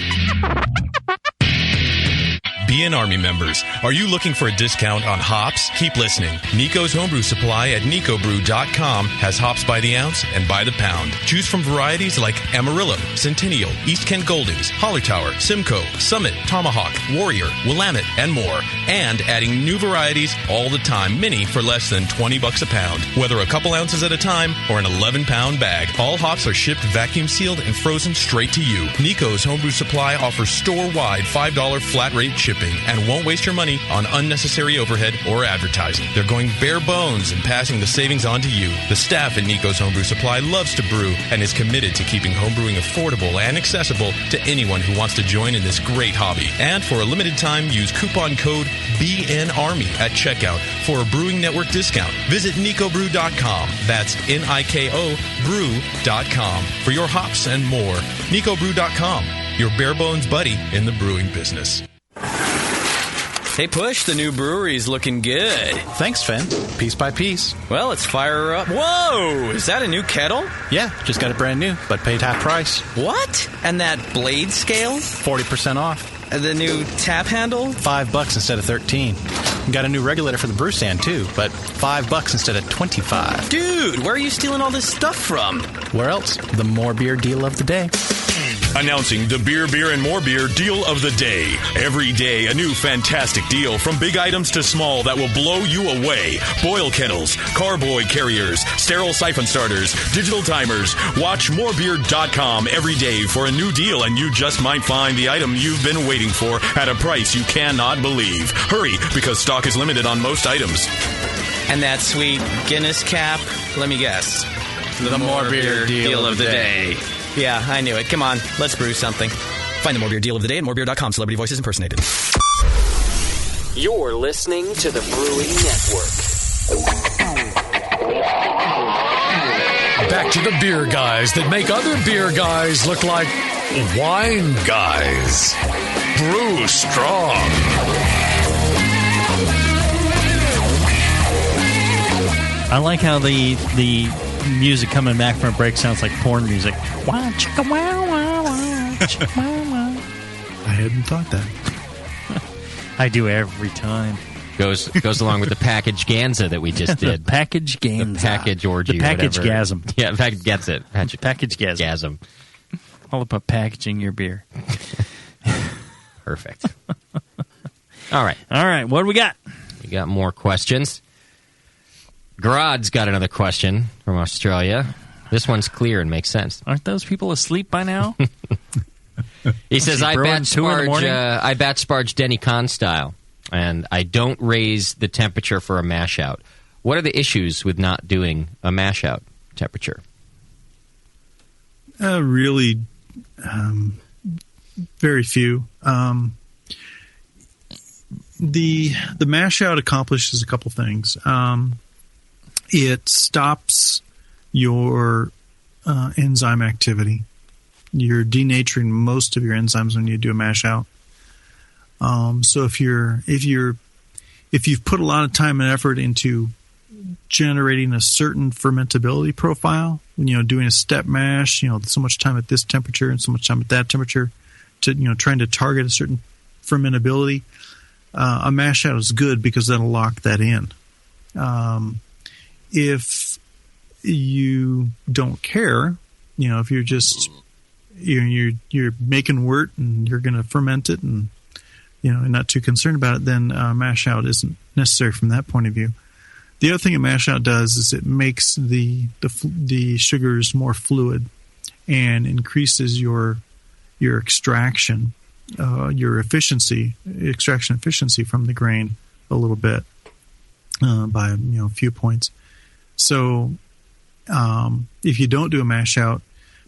[SPEAKER 12] BN Army members, are you looking for a discount on hops? Keep listening. Nico's Homebrew Supply at nicobrew.com has hops by the ounce and by the pound. Choose from varieties like Amarillo, Centennial, East Kent Goldings, Hollertower, Simcoe, Summit, Tomahawk, Warrior, Willamette, and more. And adding new varieties all the time, many for less than $20 a pound. Whether a couple ounces at a time or an 11-pound bag, all hops are shipped vacuum sealed and frozen straight to you. Nico's Homebrew Supply offers store-wide $5 flat rate shipping and won't waste your money on unnecessary overhead or advertising. They're going bare bones and passing the savings on to you. The staff at Nico's Homebrew Supply loves to brew and is committed to keeping homebrewing affordable and accessible to anyone who wants to join in this great hobby. And for a limited time, use coupon code BNARMY at checkout for a Brewing Network discount. Visit nicobrew.com. That's NIKO brew.com for your hops and more. nicobrew.com, your bare bones buddy in the brewing business.
[SPEAKER 10] Hey, Push, the new brewery's looking good.
[SPEAKER 8] Thanks, Finn. Piece by piece.
[SPEAKER 10] Well, let's fire her up. Whoa! Is that a new kettle?
[SPEAKER 8] Yeah, just got it brand new, but paid half price.
[SPEAKER 10] What? And that blade scale?
[SPEAKER 8] 40% off.
[SPEAKER 10] The new tap handle?
[SPEAKER 8] $5 instead of $13. Got a new regulator for the brew stand, too, but $5 instead of $25.
[SPEAKER 10] Dude, where are you stealing all this stuff from?
[SPEAKER 8] Where else? The More Beer deal of the day.
[SPEAKER 12] Announcing the Beer, Beer, and More Beer deal of the day. Every day, a new fantastic deal from big items to small that will blow you away. Boil kettles, carboy carriers, sterile siphon starters, digital timers. Watch morebeer.com every day for a new deal, and you just might find the item you've been waiting for at a price you cannot believe. Hurry, because stock is limited on most items.
[SPEAKER 10] And that sweet Guinness cap, let me guess. The More Beer deal of the day. Yeah, I knew it. Come on, let's brew something. Find the More Beer deal of the day at morebeer.com. Celebrity voices impersonated.
[SPEAKER 17] You're listening to the Brewing Network.
[SPEAKER 2] Back to the beer guys that make other beer guys look like wine guys. Brew strong.
[SPEAKER 3] I like how the music coming back from a break sounds like porn music. Wow, chicka wow, wow, wow, chicka wow, wow.
[SPEAKER 4] I hadn't thought that.
[SPEAKER 3] I do every time.
[SPEAKER 5] Goes along with the package Ganza that we just did.
[SPEAKER 3] The package Ganza.
[SPEAKER 5] The package orgy.
[SPEAKER 3] The package
[SPEAKER 5] whatever.
[SPEAKER 3] gasm.
[SPEAKER 5] Yeah, package gets it.
[SPEAKER 3] Package gasm. All about packaging your beer.
[SPEAKER 5] Perfect. All right.
[SPEAKER 3] What do we got?
[SPEAKER 5] We got more questions. Grod's got another question from Australia. This one's clear and makes sense.
[SPEAKER 3] Aren't those people asleep by now?
[SPEAKER 5] He says, I batch
[SPEAKER 3] sparge
[SPEAKER 5] Denny Kahn style, and I don't raise the temperature for a mash out. What are the issues with not doing a mash out temperature?
[SPEAKER 4] Really, very few. The mash out accomplishes a couple things. It stops your enzyme activity. You're denaturing most of your enzymes when you do a mash out. So if you've put a lot of time and effort into generating a certain fermentability profile, when doing a step mash, so much time at this temperature and so much time at that temperature, to trying to target a certain fermentability, a mash out is good because that'll lock that in. If you don't care, if you're just you're making wort and you're going to ferment it and and not too concerned about it, then mash out isn't necessary from that point of view. The other thing a mash out does is it makes the sugars more fluid and increases your extraction, your extraction efficiency from the grain a little bit by a few points. So if you don't do a mash out,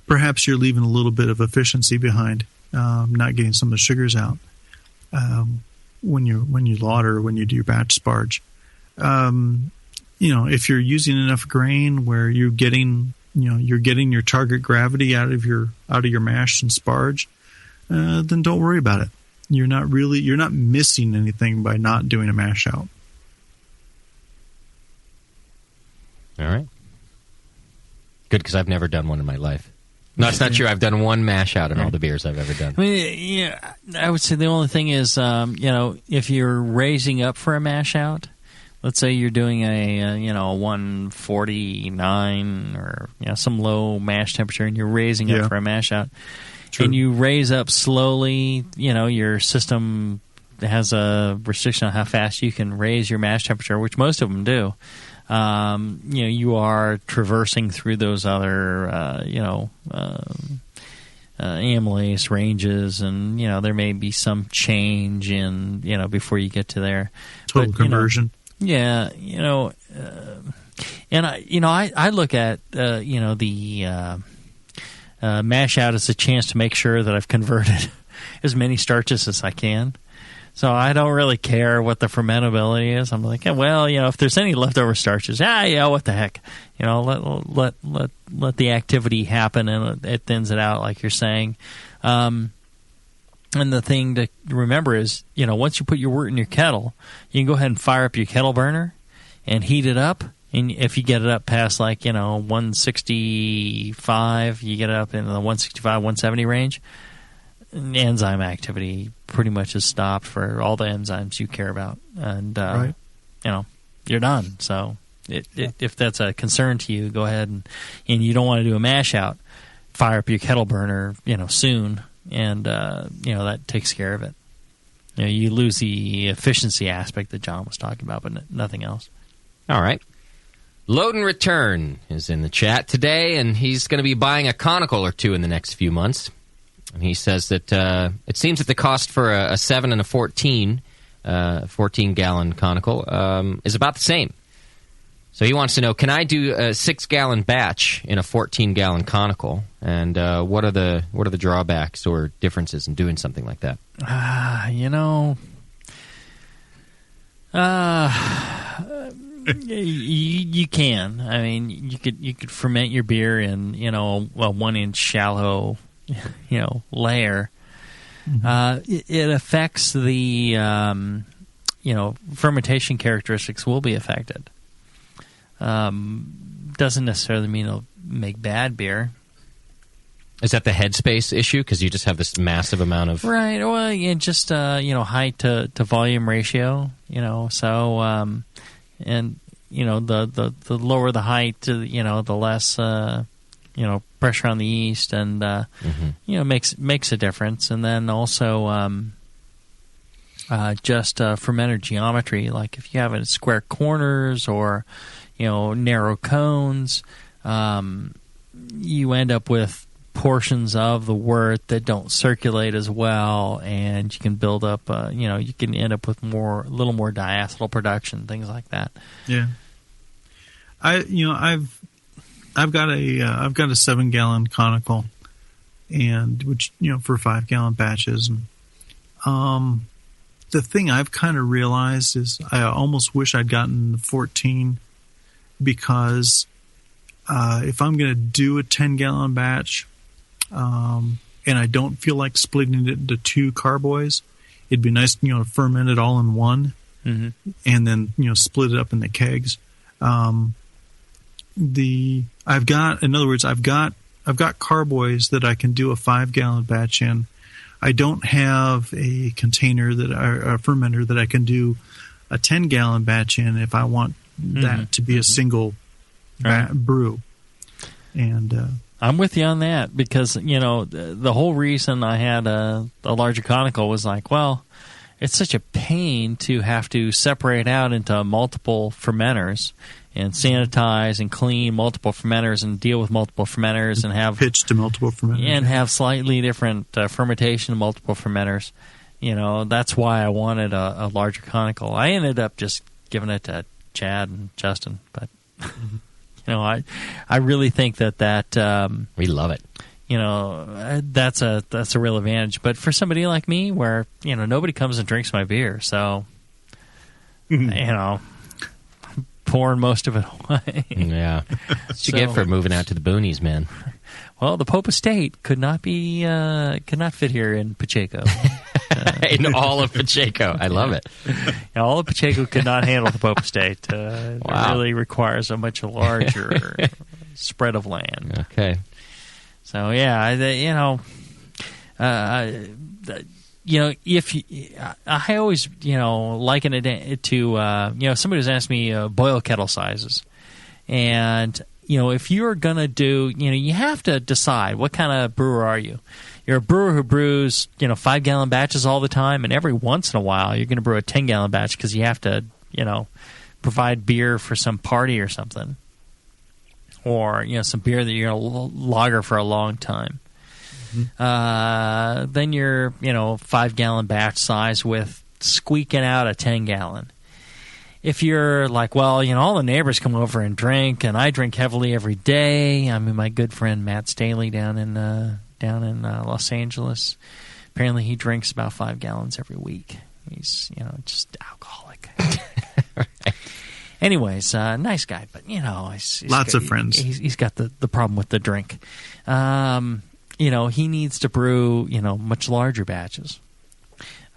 [SPEAKER 4] perhaps you're leaving a little bit of efficiency behind, not getting some of the sugars out when you lauter, when you do your batch sparge. If you're using enough grain where you're getting your target gravity out of your mash and sparge, then don't worry about it. You're not missing anything by not doing a mash out.
[SPEAKER 5] All right. Good, because I've never done one in my life. No, it's not true. I've done one mash out in all the beers I've ever done.
[SPEAKER 3] I mean, I would say the only thing is, if you're raising up for a mash out, let's say you're doing a 149 or some low mash temperature, and you're raising up for a mash out, and you raise up slowly. Your system has a restriction on how fast you can raise your mash temperature, which most of them do. You are traversing through those other, amylase ranges, and there may be some change in before you get to there.
[SPEAKER 4] Total conversion.
[SPEAKER 3] And I look at the mash out as a chance to make sure that I've converted as many starches as I can. So I don't really care what the fermentability is. I'm like, if there's any leftover starches, what the heck, let the activity happen, and it thins it out, like you're saying. And the thing to remember is, once you put your wort in your kettle, you can go ahead and fire up your kettle burner and heat it up. And if you get it up past 165, you get it up in the 165, 170 range, enzyme activity pretty much is stopped for all the enzymes you care about, and you're done. So if that's a concern to you, go ahead and you don't want to do a mash out, fire up your kettle burner soon, and that takes care of it. You lose the efficiency aspect that John was talking about, but nothing else.
[SPEAKER 5] All right. Load and Return is in the chat today, and he's going to be buying a conical or two in the next few months. And he says that it seems that the cost for a 7 and a 14-gallon conical is about the same. So he wants to know, can I do a 6-gallon batch in a 14-gallon conical? And what are the drawbacks or differences in doing something like that?
[SPEAKER 3] You can. I mean, you could ferment your beer in a 1-inch shallow layer. Mm-hmm. It affects the fermentation characteristics will be affected. doesn't necessarily mean it'll make bad beer.
[SPEAKER 5] Is that the headspace issue? Because you just have this massive amount of...
[SPEAKER 3] Right. Well, just, height to volume ratio, so, and, the lower the height, the less, pressure on the yeast, and, makes a difference. And then also, just fermenter geometry, like if you have it square corners or, narrow cones, you end up with portions of the wort that don't circulate as well, and you can build up, you can end up with a little more diacetyl production, things like that.
[SPEAKER 4] Yeah. I've got a 7-gallon conical, and which for 5-gallon batches. And the thing I've kind of realized is I almost wish I'd gotten the 14, because if I'm going to do a 10-gallon batch, and I don't feel like splitting it into 2 carboys, it'd be nice, to ferment it all in one, and then split it up in the kegs. I've got carboys that I can do a 5-gallon batch in. I don't have a container a fermenter that I can do a 10-gallon batch in if I want that to be a single brew. And
[SPEAKER 3] I'm with you on that, because the whole reason I had a larger conical was like, well, it's such a pain to have to separate out into multiple fermenters and sanitize and clean multiple fermenters and deal with multiple fermenters and have
[SPEAKER 4] pitch to multiple fermenters
[SPEAKER 3] and have slightly different fermentation in multiple fermenters. That's why I wanted a larger conical. I ended up just giving it to Chad and Justin, but I really think that
[SPEAKER 5] we love it.
[SPEAKER 3] That's a real advantage. But for somebody like me, where nobody comes and drinks my beer, so pouring most of it away.
[SPEAKER 5] Yeah, what you get for moving out to the boonies, man?
[SPEAKER 3] Well, the Pope Estate could not fit here in Pacheco.
[SPEAKER 5] In all of Pacheco, I love it.
[SPEAKER 3] All of Pacheco could not handle the Pope Estate.
[SPEAKER 5] Wow.
[SPEAKER 3] It really requires a much larger spread of land.
[SPEAKER 5] Okay.
[SPEAKER 3] So yeah, if I always liken it to somebody was asked me boil kettle sizes, and if you're gonna do you have to decide what kind of brewer are you. You're a brewer who brews 5-gallon batches all the time, and every once in a while you're going to brew a 10-gallon batch because you have to provide beer for some party or something, or some beer that you're going to lager for a long time. Then you're 5-gallon batch size with squeaking out a 10-gallon. If you're like, well, all the neighbors come over and drink, and I drink heavily every day. I mean, my good friend Matt Staley down in Los Angeles, apparently he drinks about 5 gallons every week. He's just alcoholic.
[SPEAKER 5] Right.
[SPEAKER 3] Anyways, nice guy, but he's
[SPEAKER 4] lots of friends.
[SPEAKER 3] He's got the problem with the drink. He needs to brew much larger batches,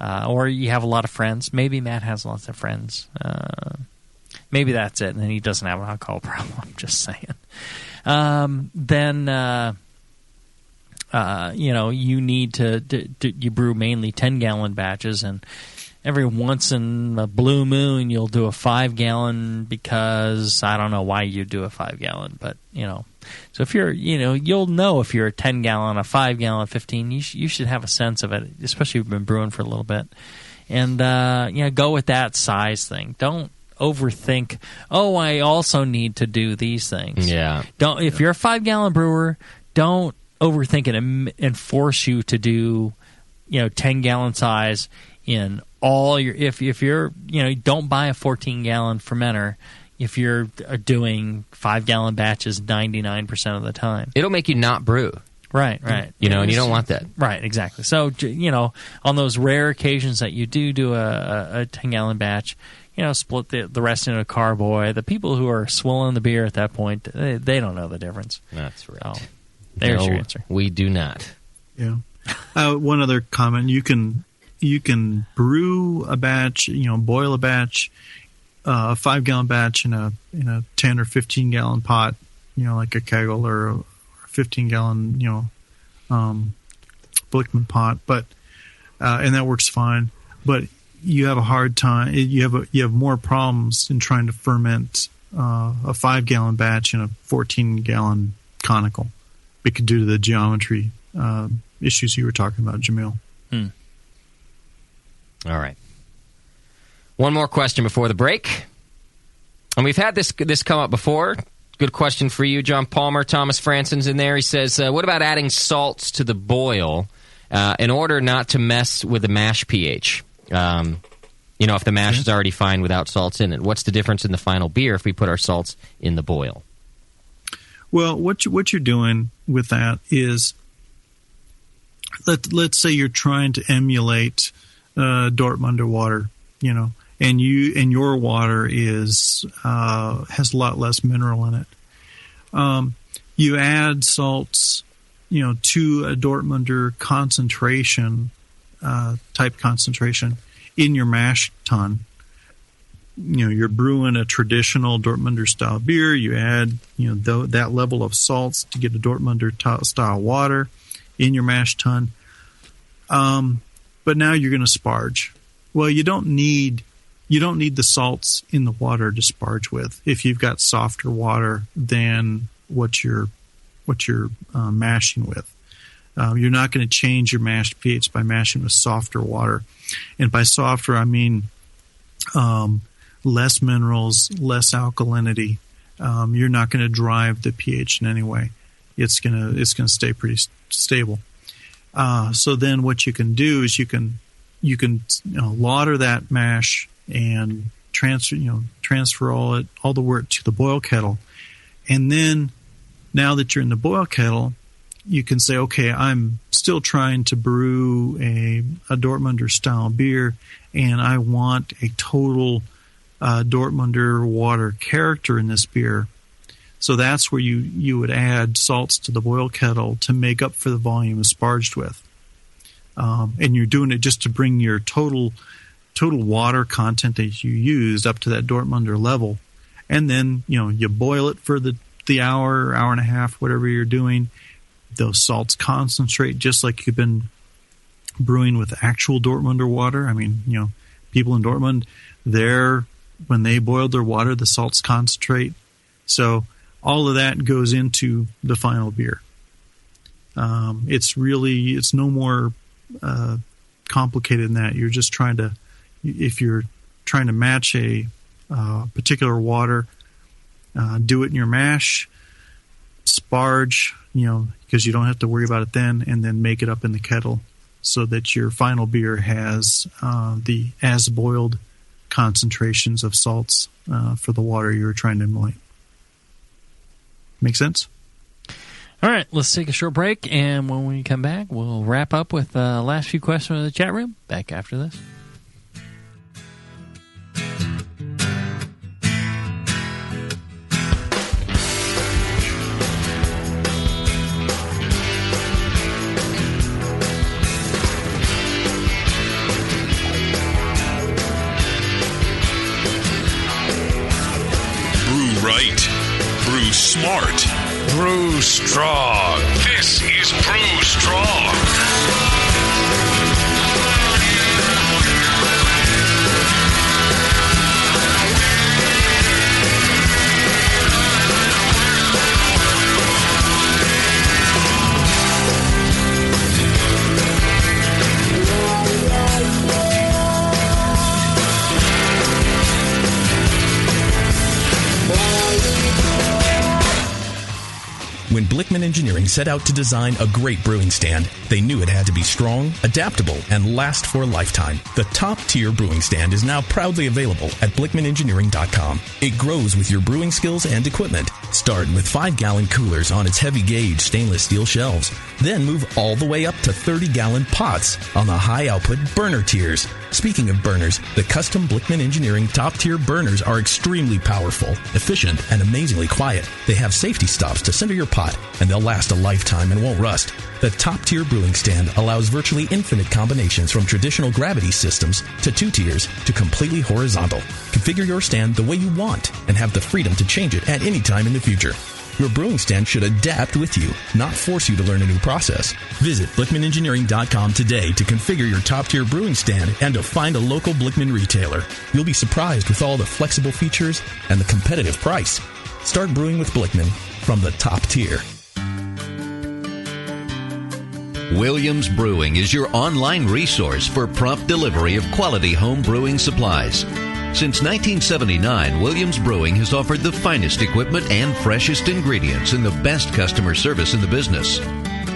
[SPEAKER 3] or you have a lot of friends. Maybe Matt has lots of friends. Maybe that's it, and then he doesn't have an alcohol problem. I'm just saying. You need to you brew mainly 10-gallon batches, and every once in a blue moon you'll do a 5-gallon because I don't know why you do a 5-gallon, but so if you're you'll know if you're a 10-gallon, a 5-gallon, 15, you should have a sense of it, especially if you've been brewing for a little bit, and go with that size thing. Don't overthink. Oh, I also need to do these things.
[SPEAKER 5] Yeah.
[SPEAKER 3] If you're a 5-gallon brewer, don't overthink it and force you to do 10-gallon size in all your if you're don't buy a 14-gallon fermenter if you're doing 5-gallon batches 99% of the time.
[SPEAKER 5] It'll make you not brew.
[SPEAKER 3] Right.
[SPEAKER 5] And you don't want that.
[SPEAKER 3] Right, exactly. So on those rare occasions that you do a 10-gallon batch, split the rest into a carboy. The people who are swilling the beer at that point, they don't know the difference.
[SPEAKER 5] That's right.
[SPEAKER 3] So, there's your answer.
[SPEAKER 5] We do not.
[SPEAKER 4] Yeah. One other comment: you can brew a batch, boil a batch, a 5-gallon batch in a 10 or 15-gallon pot like a kegel or a 15-gallon, Blickman pot, but and that works fine. But you have a hard time. You have more problems in trying to ferment a 5-gallon batch in a 14-gallon conical, because due to the geometry issues you were talking about, Jamil.
[SPEAKER 5] All right. One more question before the break. And we've had this come up before. Good question for you, John Palmer. Thomas Franson's in there. He says, what about adding salts to the boil in order not to mess with the mash pH? If the mash is already fine without salts in it. What's the difference in the final beer if we put our salts in the boil?
[SPEAKER 4] Well, what you're doing with that is, let's say you're trying to emulate Dortmunder water, and your water has a lot less mineral in it. You add salts, to a Dortmunder concentration, type concentration in your mash tun. You're brewing a traditional Dortmunder style beer. You add, that level of salts to get a Dortmunder style water in your mash tun. But now you're going to sparge. Well, you don't need the salts in the water to sparge with if you've got softer water than what you're mashing with. You're not going to change your mashed pH by mashing with softer water. And by softer, I mean less minerals, less alkalinity. You're not going to drive the pH in any way. It's going to stay pretty stable. So then what you can do is you can lauter that mash and transfer all the work to the boil kettle. And then now that you're in the boil kettle, you can say, okay, I'm still trying to brew a Dortmunder style beer, and I want a total Dortmunder water character in this beer. So that's where you would add salts to the boil kettle to make up for the volume it's sparged with. And you're doing it just to bring your total water content that you used up to that Dortmunder level. And then, you boil it for the hour and a half, whatever you're doing. Those salts concentrate just like you've been brewing with actual Dortmunder water. I mean, people in Dortmund, when they boiled their water, the salts concentrate. So all of that goes into the final beer. It's no more complicated than that. You're just if you're trying to match a particular water, do it in your mash, sparge, because you don't have to worry about it then, and then make it up in the kettle so that your final beer has the as-boiled concentrations of salts for the water you were trying to emulate. Make sense?
[SPEAKER 3] All right, let's take a short break, and when we come back, we'll wrap up with the last few questions in the chat room. Back after this.
[SPEAKER 12] Brew smart. Brew strong. This is Brew Strong.
[SPEAKER 1] When Blickman Engineering set out to design a great brewing stand, they knew it had to be strong, adaptable, and last for a lifetime. The top-tier brewing stand is now proudly available at BlickmanEngineering.com. It grows with your brewing skills and equipment. Start with 5-gallon coolers on its heavy-gauge stainless steel shelves. Then move all the way up to 30-gallon pots on the high-output burner tiers. Speaking of burners, the custom Blickman Engineering top-tier burners are extremely powerful, efficient, and amazingly quiet. They have safety stops to center your pot, and they'll last a lifetime and won't rust. The top-tier brewing stand allows virtually infinite combinations from traditional gravity systems to 2 tiers to completely horizontal. Configure your stand the way you want and have the freedom to change it at any time in the future. Your brewing stand should adapt with you, not force you to learn a new process. Visit BlickmanEngineering.com today to configure your top-tier brewing stand and to find a local Blickman retailer. You'll be surprised with all the flexible features and the competitive price. Start brewing with Blickman from the top tier.
[SPEAKER 6] Williams Brewing is your online resource for prompt delivery of quality home brewing supplies. Since 1979, Williams Brewing has offered the finest equipment and freshest ingredients and the best customer service in the business.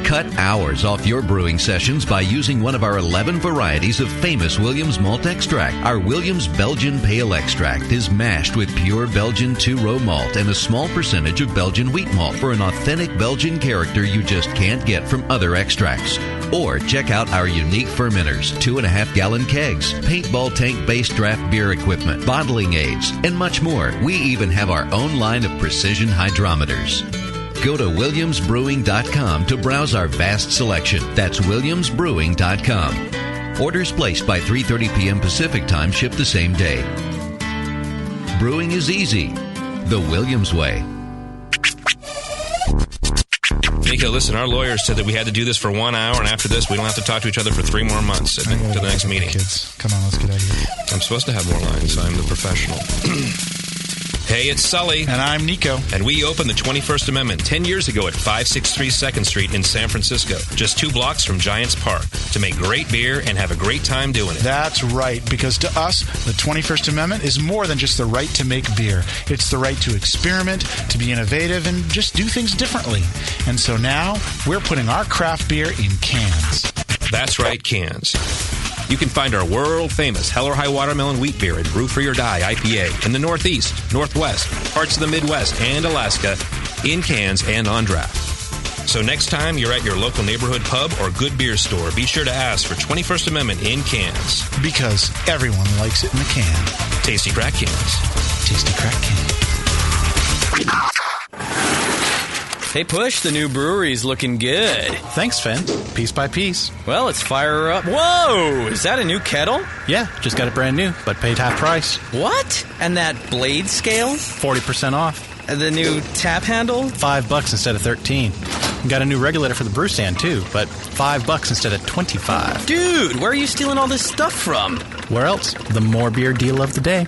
[SPEAKER 6] Cut hours off your brewing sessions by using one of our 11 varieties of famous Williams malt extract. Our Williams Belgian Pale Extract is mashed with pure Belgian two-row malt and a small percentage of Belgian wheat malt for an authentic Belgian character you just can't get from other extracts. Or check out our unique fermenters, 2.5-gallon kegs, paintball tank-based draft beer equipment, bottling aids, and much more. We even have our own line of precision hydrometers. Go to WilliamsBrewing.com to browse our vast selection. That's WilliamsBrewing.com. Orders placed by 3:30 p.m. Pacific Time ship the same day. Brewing is easy. The Williams way.
[SPEAKER 18] Nico, listen, our lawyers said that we had to do this for 1 hour, and after this, we don't have to talk to each other for 3 more months to the next meeting.
[SPEAKER 19] Kids, come on, let's get out of here.
[SPEAKER 18] I'm supposed to have more lines. I'm the professional. Hey, it's Sully.
[SPEAKER 19] And I'm Nico.
[SPEAKER 18] And we opened the 21st Amendment 10 years ago at 563 2nd Street in San Francisco, just 2 blocks from Giants Park, to make great beer and have a great time doing it.
[SPEAKER 19] That's right, because to us, the 21st Amendment is more than just the right to make beer. It's the right to experiment, to be innovative, and just do things differently. And so now, we're putting our craft beer in cans.
[SPEAKER 18] That's right, cans. You can find our world-famous Hell or High Watermelon Wheat Beer at Brew Free or Die IPA in the Northeast, Northwest, parts of the Midwest, and Alaska in cans and on draft. So next time you're at your local neighborhood pub or good beer store, be sure to ask for 21st Amendment in cans.
[SPEAKER 19] Because everyone likes it in a can.
[SPEAKER 18] Tasty crack cans.
[SPEAKER 19] Tasty crack cans.
[SPEAKER 10] Hey, Push, the new brewery's looking good.
[SPEAKER 8] Thanks, Finn. Piece by piece.
[SPEAKER 10] Well, let's fire her up. Whoa! Is that a new kettle?
[SPEAKER 8] Yeah, just got it brand new, but paid half price.
[SPEAKER 10] What? And that blade scale?
[SPEAKER 8] 40% off.
[SPEAKER 10] The new tap handle?
[SPEAKER 8] $5 instead of 13. Got a new regulator for the brew stand, too, but $5 instead of 25.
[SPEAKER 10] Dude, where are you stealing all this stuff from?
[SPEAKER 8] Where else? The More Beer deal of the day.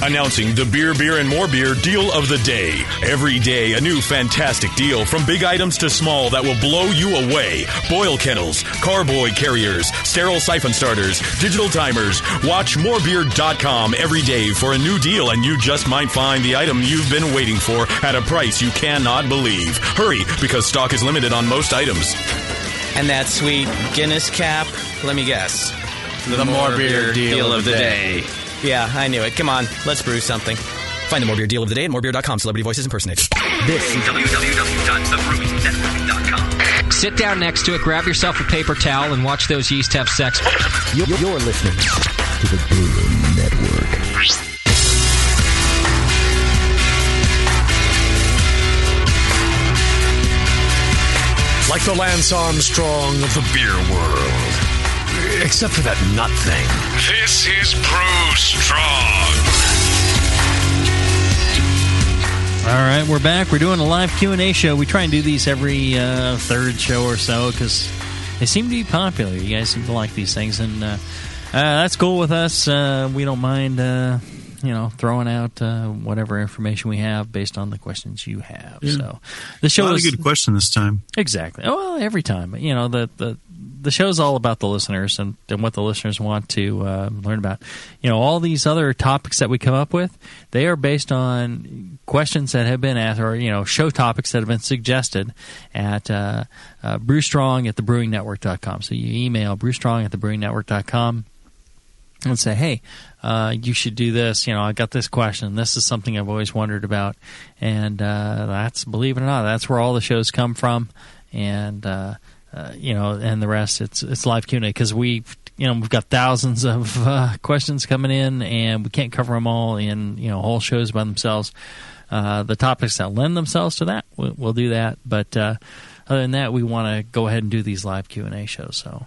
[SPEAKER 12] Announcing the Beer, and More Beer deal of the day. Every day, a new fantastic deal from big items to small that will blow you away. Boil kettles, carboy carriers, sterile siphon starters, digital timers. Watch morebeer.com every day for a new deal, and you just might find the item you've been waiting for at a price you cannot believe. Hurry, because stock is limited on most items.
[SPEAKER 10] And that sweet Guinness cap, let me guess.
[SPEAKER 8] The More Beer deal of the day.
[SPEAKER 10] Yeah, I knew it. Come on, let's brew something. Find the More Beer deal of the day at morebeer.com. Celebrity voices impersonated.
[SPEAKER 17] This is www.thebrewingnetwork.com.
[SPEAKER 5] Sit down next to it, grab yourself a paper towel, and watch those yeast have sex.
[SPEAKER 17] You're listening to the Brewing Network.
[SPEAKER 2] Like the Lance Armstrong of the beer world. Except for that nut thing.
[SPEAKER 20] This is Brew Strong.
[SPEAKER 3] All right, we're back. We're doing a live Q&A show. We try and do these every third show or so because they seem to be popular. You guys seem to like these things, and that's cool with us. We don't mind, throwing out whatever information we have based on the questions you have.
[SPEAKER 4] Yeah.
[SPEAKER 3] So the show
[SPEAKER 4] is a good question this time.
[SPEAKER 3] Exactly. Well, every time. The show's all about the listeners and what the listeners want to learn about. All these other topics that we come up with, they are based on questions that have been asked or, show topics that have been suggested at brewstrong@thebrewingnetwork.com. So you email brewstrong@thebrewingnetwork.com and say, hey, you should do this. I got this question. This is something I've always wondered about. And that's, believe it or not, that's where all the shows come from. And and the rest, it's live Q&A because we've got thousands of questions coming in, and we can't cover them all in whole shows by themselves. The topics that lend themselves to that, we'll do that. But other than that, we want to go ahead and do these live Q&A shows. So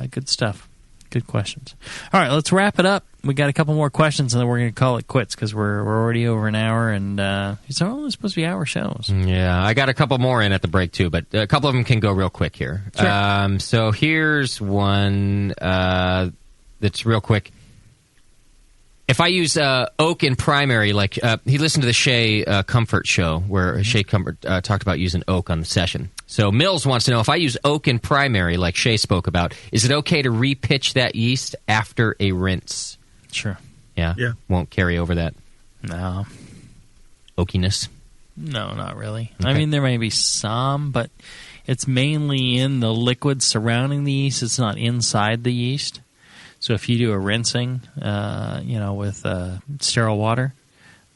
[SPEAKER 3] good stuff. Good questions. All right, let's wrap it up. We got a couple more questions, and then we're going to call it quits because we're already over an hour, and it's only supposed to be hour shows.
[SPEAKER 5] Yeah, I got a couple more in at the break, too, but a couple of them can go real quick here.
[SPEAKER 3] Sure.
[SPEAKER 5] So here's one that's real quick. If I use oak in primary, like he listened to the Shea Comfort show where Shea Comfort talked about using oak on the session. So Mills wants to know, if I use oak in primary, like Shea spoke about, is it okay to repitch that yeast after a rinse?
[SPEAKER 3] Sure.
[SPEAKER 5] Yeah?
[SPEAKER 4] Yeah.
[SPEAKER 5] Won't carry over that
[SPEAKER 3] No.
[SPEAKER 5] oakiness?
[SPEAKER 3] No, not really.
[SPEAKER 5] Okay.
[SPEAKER 3] I mean, there may be some, but it's mainly in the liquid surrounding the yeast. It's not inside the yeast. So if you do a rinsing, with sterile water,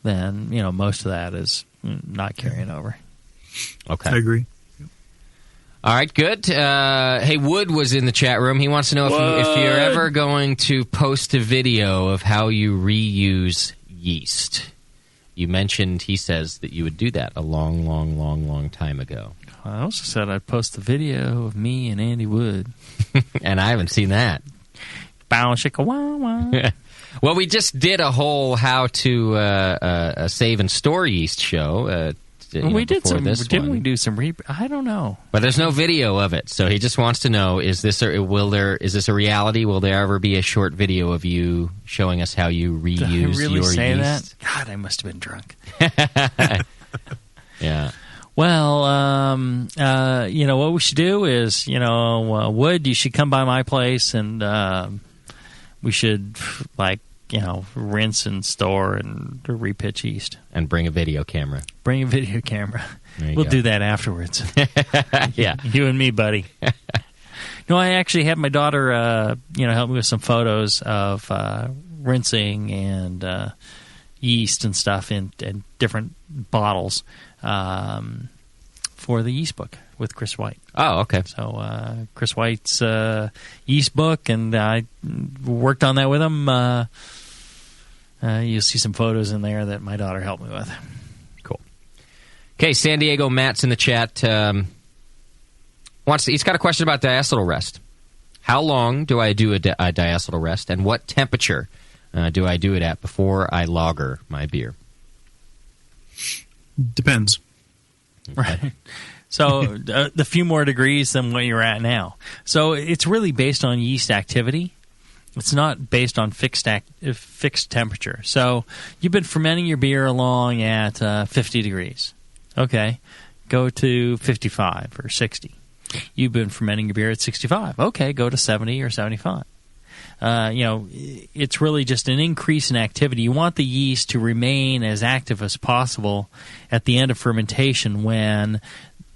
[SPEAKER 3] then, most of that is not carrying over.
[SPEAKER 5] Okay.
[SPEAKER 4] I agree.
[SPEAKER 5] All right, good. Hey, Wood was in the chat room. He wants to know if you're ever going to post a video of how you reuse yeast. You mentioned, he says, that you would do that a long, long, long, long time ago.
[SPEAKER 3] I also said I'd post a video of me and Andy Wood.
[SPEAKER 5] And I haven't seen that.
[SPEAKER 3] Bow, shika, wah, wah.
[SPEAKER 5] Well, we just did a whole how to save and store yeast show.
[SPEAKER 3] We did some. Didn't
[SPEAKER 5] one.
[SPEAKER 3] we do some? I don't know.
[SPEAKER 5] But there's no video of it, so he just wants to know: is this a reality? Will there ever be a short video of you showing us how you reuse
[SPEAKER 3] Did I really
[SPEAKER 5] your
[SPEAKER 3] say
[SPEAKER 5] yeast?
[SPEAKER 3] that? God, I must have been drunk.
[SPEAKER 5] Yeah.
[SPEAKER 3] Well, what we should do is, Wood, you should come by my place, and we should, rinse and store and repitch yeast.
[SPEAKER 5] And bring a video camera.
[SPEAKER 3] Bring a video camera.
[SPEAKER 5] We'll
[SPEAKER 3] do that afterwards.
[SPEAKER 5] Yeah.
[SPEAKER 3] You and me, buddy. No, I actually had my daughter, help me with some photos of rinsing and yeast and stuff in different bottles for the yeast book with Chris White.
[SPEAKER 5] Oh, okay.
[SPEAKER 3] So Chris White's yeast book, and I worked on that with him. You'll see some photos in there that my daughter helped me with.
[SPEAKER 5] Cool. Okay, San Diego Matt's in the chat. He's got a question about diacetyl rest. How long do I do a diacetyl rest, and what temperature do I do it at before I lager my beer?
[SPEAKER 4] Depends.
[SPEAKER 3] Right. So the few more degrees than what you're at now. So it's really based on yeast activity. It's not based on fixed temperature. So you've been fermenting your beer along at 50 degrees. Okay. Go to 55 or 60. You've been fermenting your beer at 65. Okay, go to 70 or 75. It's really just an increase in activity. You want the yeast to remain as active as possible at the end of fermentation when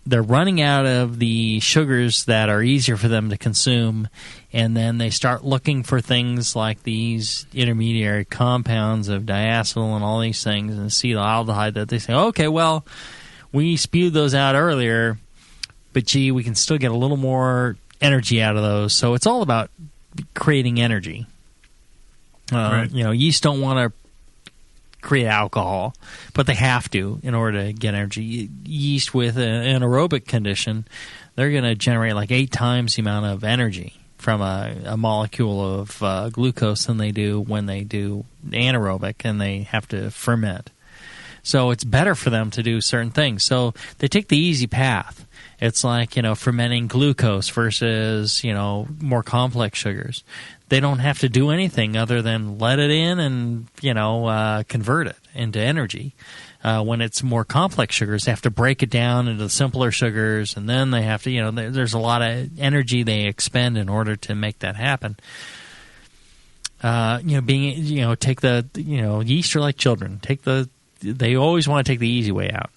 [SPEAKER 3] they're running out of the sugars that are easier for them to consume, and then they start looking for things like these intermediary compounds of diacetyl and all these things and acetaldehyde that they say, okay, well, we spewed those out earlier, but gee, we can still get a little more energy out of those. So it's all about creating energy.
[SPEAKER 4] Right.
[SPEAKER 3] Yeast don't want to create alcohol, but they have to in order to get energy. Yeast with an aerobic condition, they're going to generate like 8 times the amount of energy from a molecule of glucose than they do when they do anaerobic and they have to ferment. So it's better for them to do certain things. So they take the easy path. It's like, fermenting glucose versus, more complex sugars. They don't have to do anything other than let it in and, convert it into energy. When it's more complex sugars, they have to break it down into the simpler sugars, and then they have to, there's a lot of energy they expend in order to make that happen. Take the, yeast are like children. They always want to take the easy way out.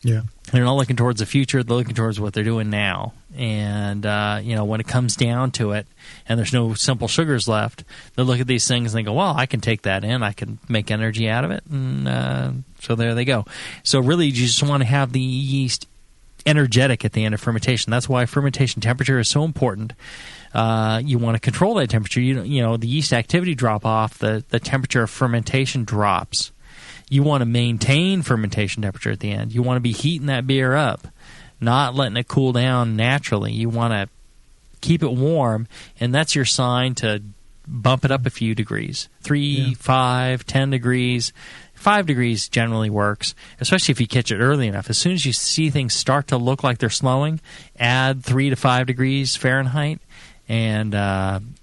[SPEAKER 4] Yeah.
[SPEAKER 3] They're not looking towards the future. They're looking towards what they're doing now. And, when it comes down to it and there's no simple sugars left, they look at these things and they go, well, I can take that in. I can make energy out of it. And so there they go. So really, you just want to have the yeast energetic at the end of fermentation. That's why fermentation temperature is so important. You want to control that temperature. The yeast activity drop off, the temperature of fermentation drops. You want to maintain fermentation temperature at the end. You want to be heating that beer up, not letting it cool down naturally. You want to keep it warm, and that's your sign to bump it up a few degrees. 3, 5, 10 degrees. 5 degrees generally works, especially if you catch it early enough. As soon as you see things start to look like they're slowing, add 3 to 5 degrees Fahrenheit, and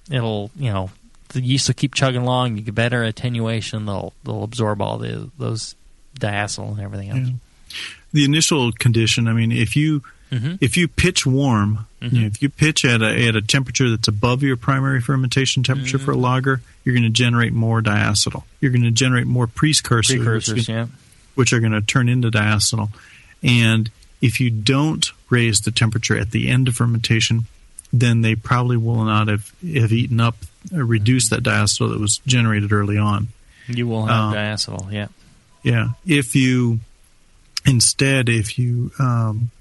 [SPEAKER 3] it'll, the yeast will keep chugging along. You get better attenuation. They'll absorb all those diacetyl and everything else.
[SPEAKER 4] Yeah. The initial condition, I mean, if you pitch warm, if you pitch at a temperature that's above your primary fermentation temperature for a lager, you're going to generate more diacetyl. You're going to generate more precursors, which are going to turn into diacetyl. And if you don't raise the temperature at the end of fermentation, then they probably will not have eaten up or reduced that diacetyl that was generated early on.
[SPEAKER 3] You will have diacetyl, yeah.
[SPEAKER 4] Yeah. If you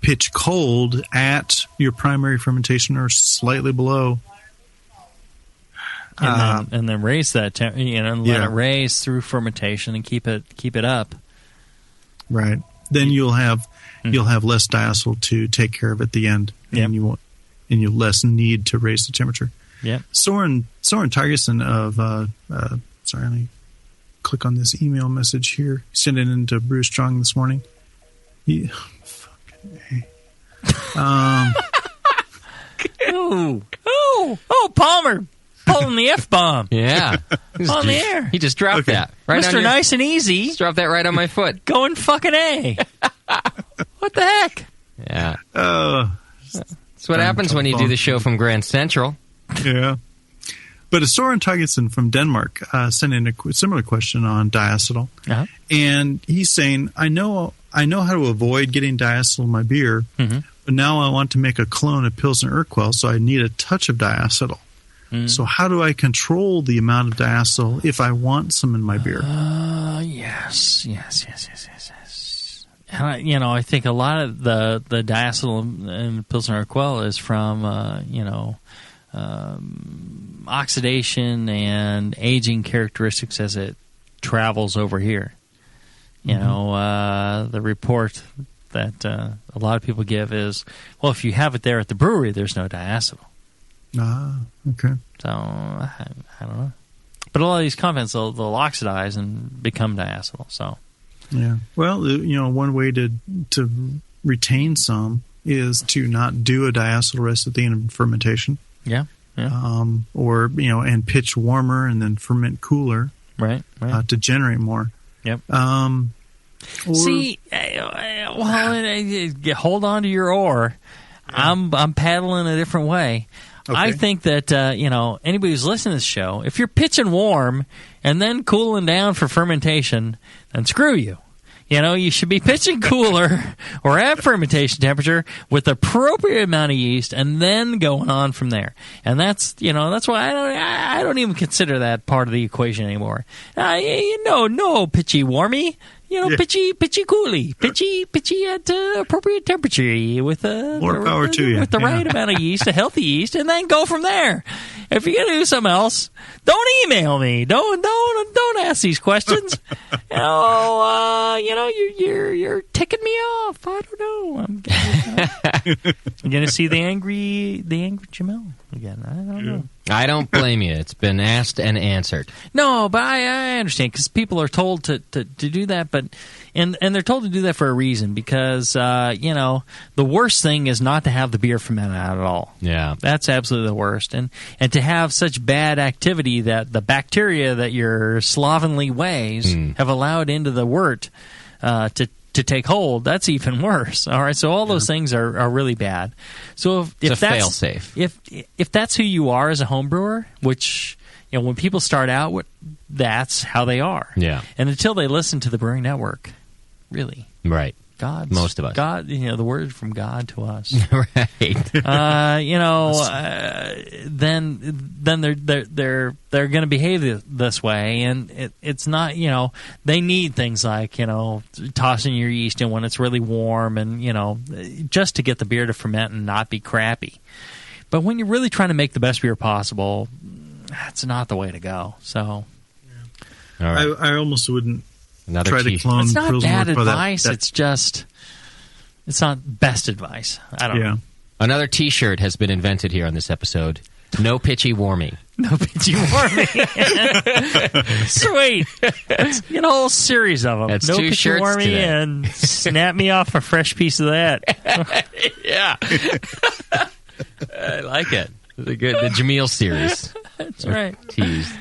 [SPEAKER 4] pitch cold at your primary fermentation or slightly below,
[SPEAKER 3] and then raise that let it raise through fermentation and keep it up.
[SPEAKER 4] Right. Then you'll have less diacetyl to take care of at the end, and you'll less need to raise the temperature.
[SPEAKER 3] Yeah.
[SPEAKER 4] Soren Targeson of let me click on this email message here. He sent it into Brew Strong this morning.
[SPEAKER 3] Palmer pulling the F-bomb.
[SPEAKER 5] Yeah.
[SPEAKER 3] On the air.
[SPEAKER 5] He just dropped that. Right
[SPEAKER 3] Mr. Nice and Easy.
[SPEAKER 5] Just dropped that right on my foot.
[SPEAKER 3] Going fucking A. What the heck?
[SPEAKER 5] Yeah. That's what happens when you do the show from Grand Central.
[SPEAKER 4] Yeah. But a Soren Targeson from Denmark sent in a similar question on diacetyl.
[SPEAKER 3] Uh-huh.
[SPEAKER 4] And he's saying, I know how to avoid getting diacetyl in my beer, but now I want to make a clone of Pilsner Urquell, so I need a touch of diacetyl. So how do I control the amount of diacetyl if I want some in my beer?
[SPEAKER 3] Yes. And I think a lot of the diacetyl in Pilsner Urquell is from, oxidation and aging characteristics as it travels over here. The report that a lot of people give is, well, if you have it there at the brewery, there's no diacetyl.
[SPEAKER 4] Ah, okay.
[SPEAKER 3] So, I don't know. But a lot of these compounds, they'll oxidize and become diacetyl. So,
[SPEAKER 4] yeah. Well, one way to retain some is to not do a diacetyl rest at the end of fermentation.
[SPEAKER 3] Yeah.
[SPEAKER 4] Or, and pitch warmer and then ferment cooler.
[SPEAKER 3] Right.
[SPEAKER 4] To generate more.
[SPEAKER 3] Yep. See, hold on to your oar. Yeah. I'm paddling a different way. Okay. I think that, anybody who's listening to this show, if you're pitching warm and then cooling down for fermentation, then screw you. You should be pitching cooler or at fermentation temperature with the appropriate amount of yeast and then going on from there. And that's why I don't even consider that part of the equation anymore. No pitchy warmy. Pitchy cooly, pitchy at appropriate temperature with
[SPEAKER 4] more power to you.
[SPEAKER 3] With the right amount of yeast, a healthy yeast, and then go from there. If you're gonna do something else, don't email me. Don't ask these questions. You're ticking me off. I don't know. I'm gonna see the angry Jamel again. I don't know.
[SPEAKER 5] I don't blame you. It's been asked and answered.
[SPEAKER 3] No, but I understand because people are told to do that, and they're told to do that for a reason because the worst thing is not to have the beer ferment out at all.
[SPEAKER 5] Yeah,
[SPEAKER 3] that's absolutely the worst, and to have such bad activity that the bacteria that your slovenly ways have allowed into the wort to take hold, that's even worse. All right, so all those things are really bad. So if that's
[SPEAKER 5] fail-safe.
[SPEAKER 3] If that's who you are as a home brewer, which when people start out, that's how they are.
[SPEAKER 5] Yeah.
[SPEAKER 3] And until they listen to the Brewing Network, really,
[SPEAKER 5] right. Most of us.
[SPEAKER 3] God, the word from God to us.
[SPEAKER 5] Right.
[SPEAKER 3] Then they're going to behave this way, and it's not. They need things like tossing your yeast in when it's really warm, and just to get the beer to ferment and not be crappy. But when you're really trying to make the best beer possible, that's not the way to go. So,
[SPEAKER 5] all right.
[SPEAKER 4] I almost wouldn't.
[SPEAKER 5] Another
[SPEAKER 4] try to clone.
[SPEAKER 3] It's not
[SPEAKER 4] Pilsner
[SPEAKER 3] bad
[SPEAKER 4] for
[SPEAKER 3] advice.
[SPEAKER 4] That.
[SPEAKER 3] It's just, it's not best advice. I don't know.
[SPEAKER 5] Another T-shirt has been invented here on this episode. No pitchy warmy.
[SPEAKER 3] No pitchy warmy. Sweet. Let's get a whole series of them.
[SPEAKER 5] That's
[SPEAKER 3] no
[SPEAKER 5] 2
[SPEAKER 3] pitchy
[SPEAKER 5] shirts
[SPEAKER 3] warmy
[SPEAKER 5] today.
[SPEAKER 3] and snap me off a fresh piece of that.
[SPEAKER 5] Yeah. I like it. The Jameel series.
[SPEAKER 3] That's right.
[SPEAKER 5] Teased.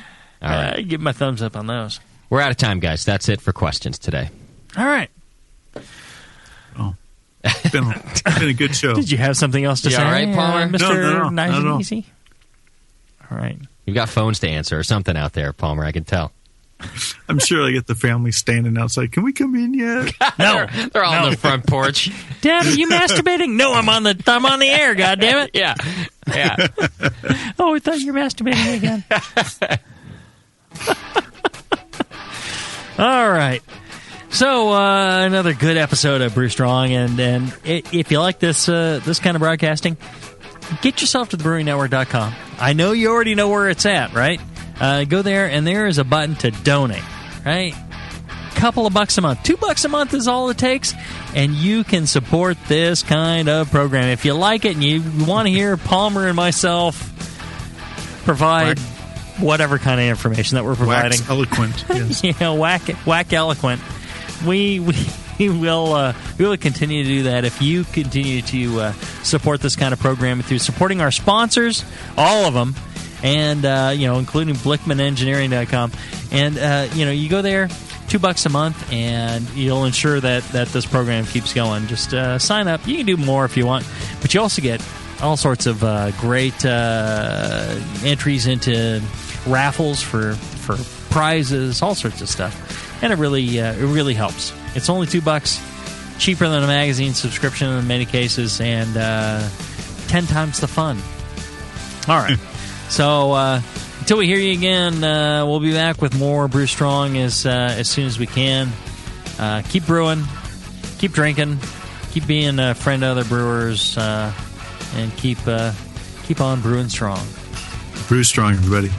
[SPEAKER 5] All right.
[SPEAKER 3] I give my thumbs up on those.
[SPEAKER 5] We're out of time, guys. That's it for questions today.
[SPEAKER 3] All right.
[SPEAKER 4] It's been a good show.
[SPEAKER 3] Did you have something else to
[SPEAKER 5] You
[SPEAKER 3] say?
[SPEAKER 5] all right, Palmer?
[SPEAKER 3] Mr.
[SPEAKER 4] No,
[SPEAKER 3] Nice
[SPEAKER 4] not at
[SPEAKER 3] and
[SPEAKER 4] all.
[SPEAKER 3] Easy? All right.
[SPEAKER 5] You've got phones to answer or something out there, Palmer. I can tell.
[SPEAKER 4] I'm sure I get the family standing outside. Can we come in yet?
[SPEAKER 3] No.
[SPEAKER 5] They're all on the front porch.
[SPEAKER 3] Dad, are you masturbating? No, I'm on the air, goddammit.
[SPEAKER 5] Yeah. Yeah.
[SPEAKER 3] Oh, I thought you were masturbating again. All right. So, another good episode of Brew Strong, and if you like this kind of broadcasting, get yourself to thebrewingnetwork.com. I know you already know where it's at, right? Go there, and there is a button to donate, right? Couple of bucks a month. $2 a month is all it takes, and you can support this kind of program. If you like it and you want to hear Palmer and myself provide whatever kind of information that we're providing.
[SPEAKER 4] Wax eloquent, yes.
[SPEAKER 3] Whack eloquent. We will continue to do that if you continue to support this kind of program through supporting our sponsors, all of them, and including BlickmanEngineering.com. And you go there, $2 a month, and you'll ensure that this program keeps going. Just sign up. You can do more if you want, but you also get all sorts of great entries into raffles for prizes, all sorts of stuff. And it really helps. It's only $2, cheaper than a magazine subscription in many cases, and 10 times the fun. All right. So until we hear you again, we'll be back with more Brew Strong as soon as we can. Keep brewing, keep drinking, keep being a friend to other brewers, and keep on brewing strong.
[SPEAKER 4] Brew Strong, everybody.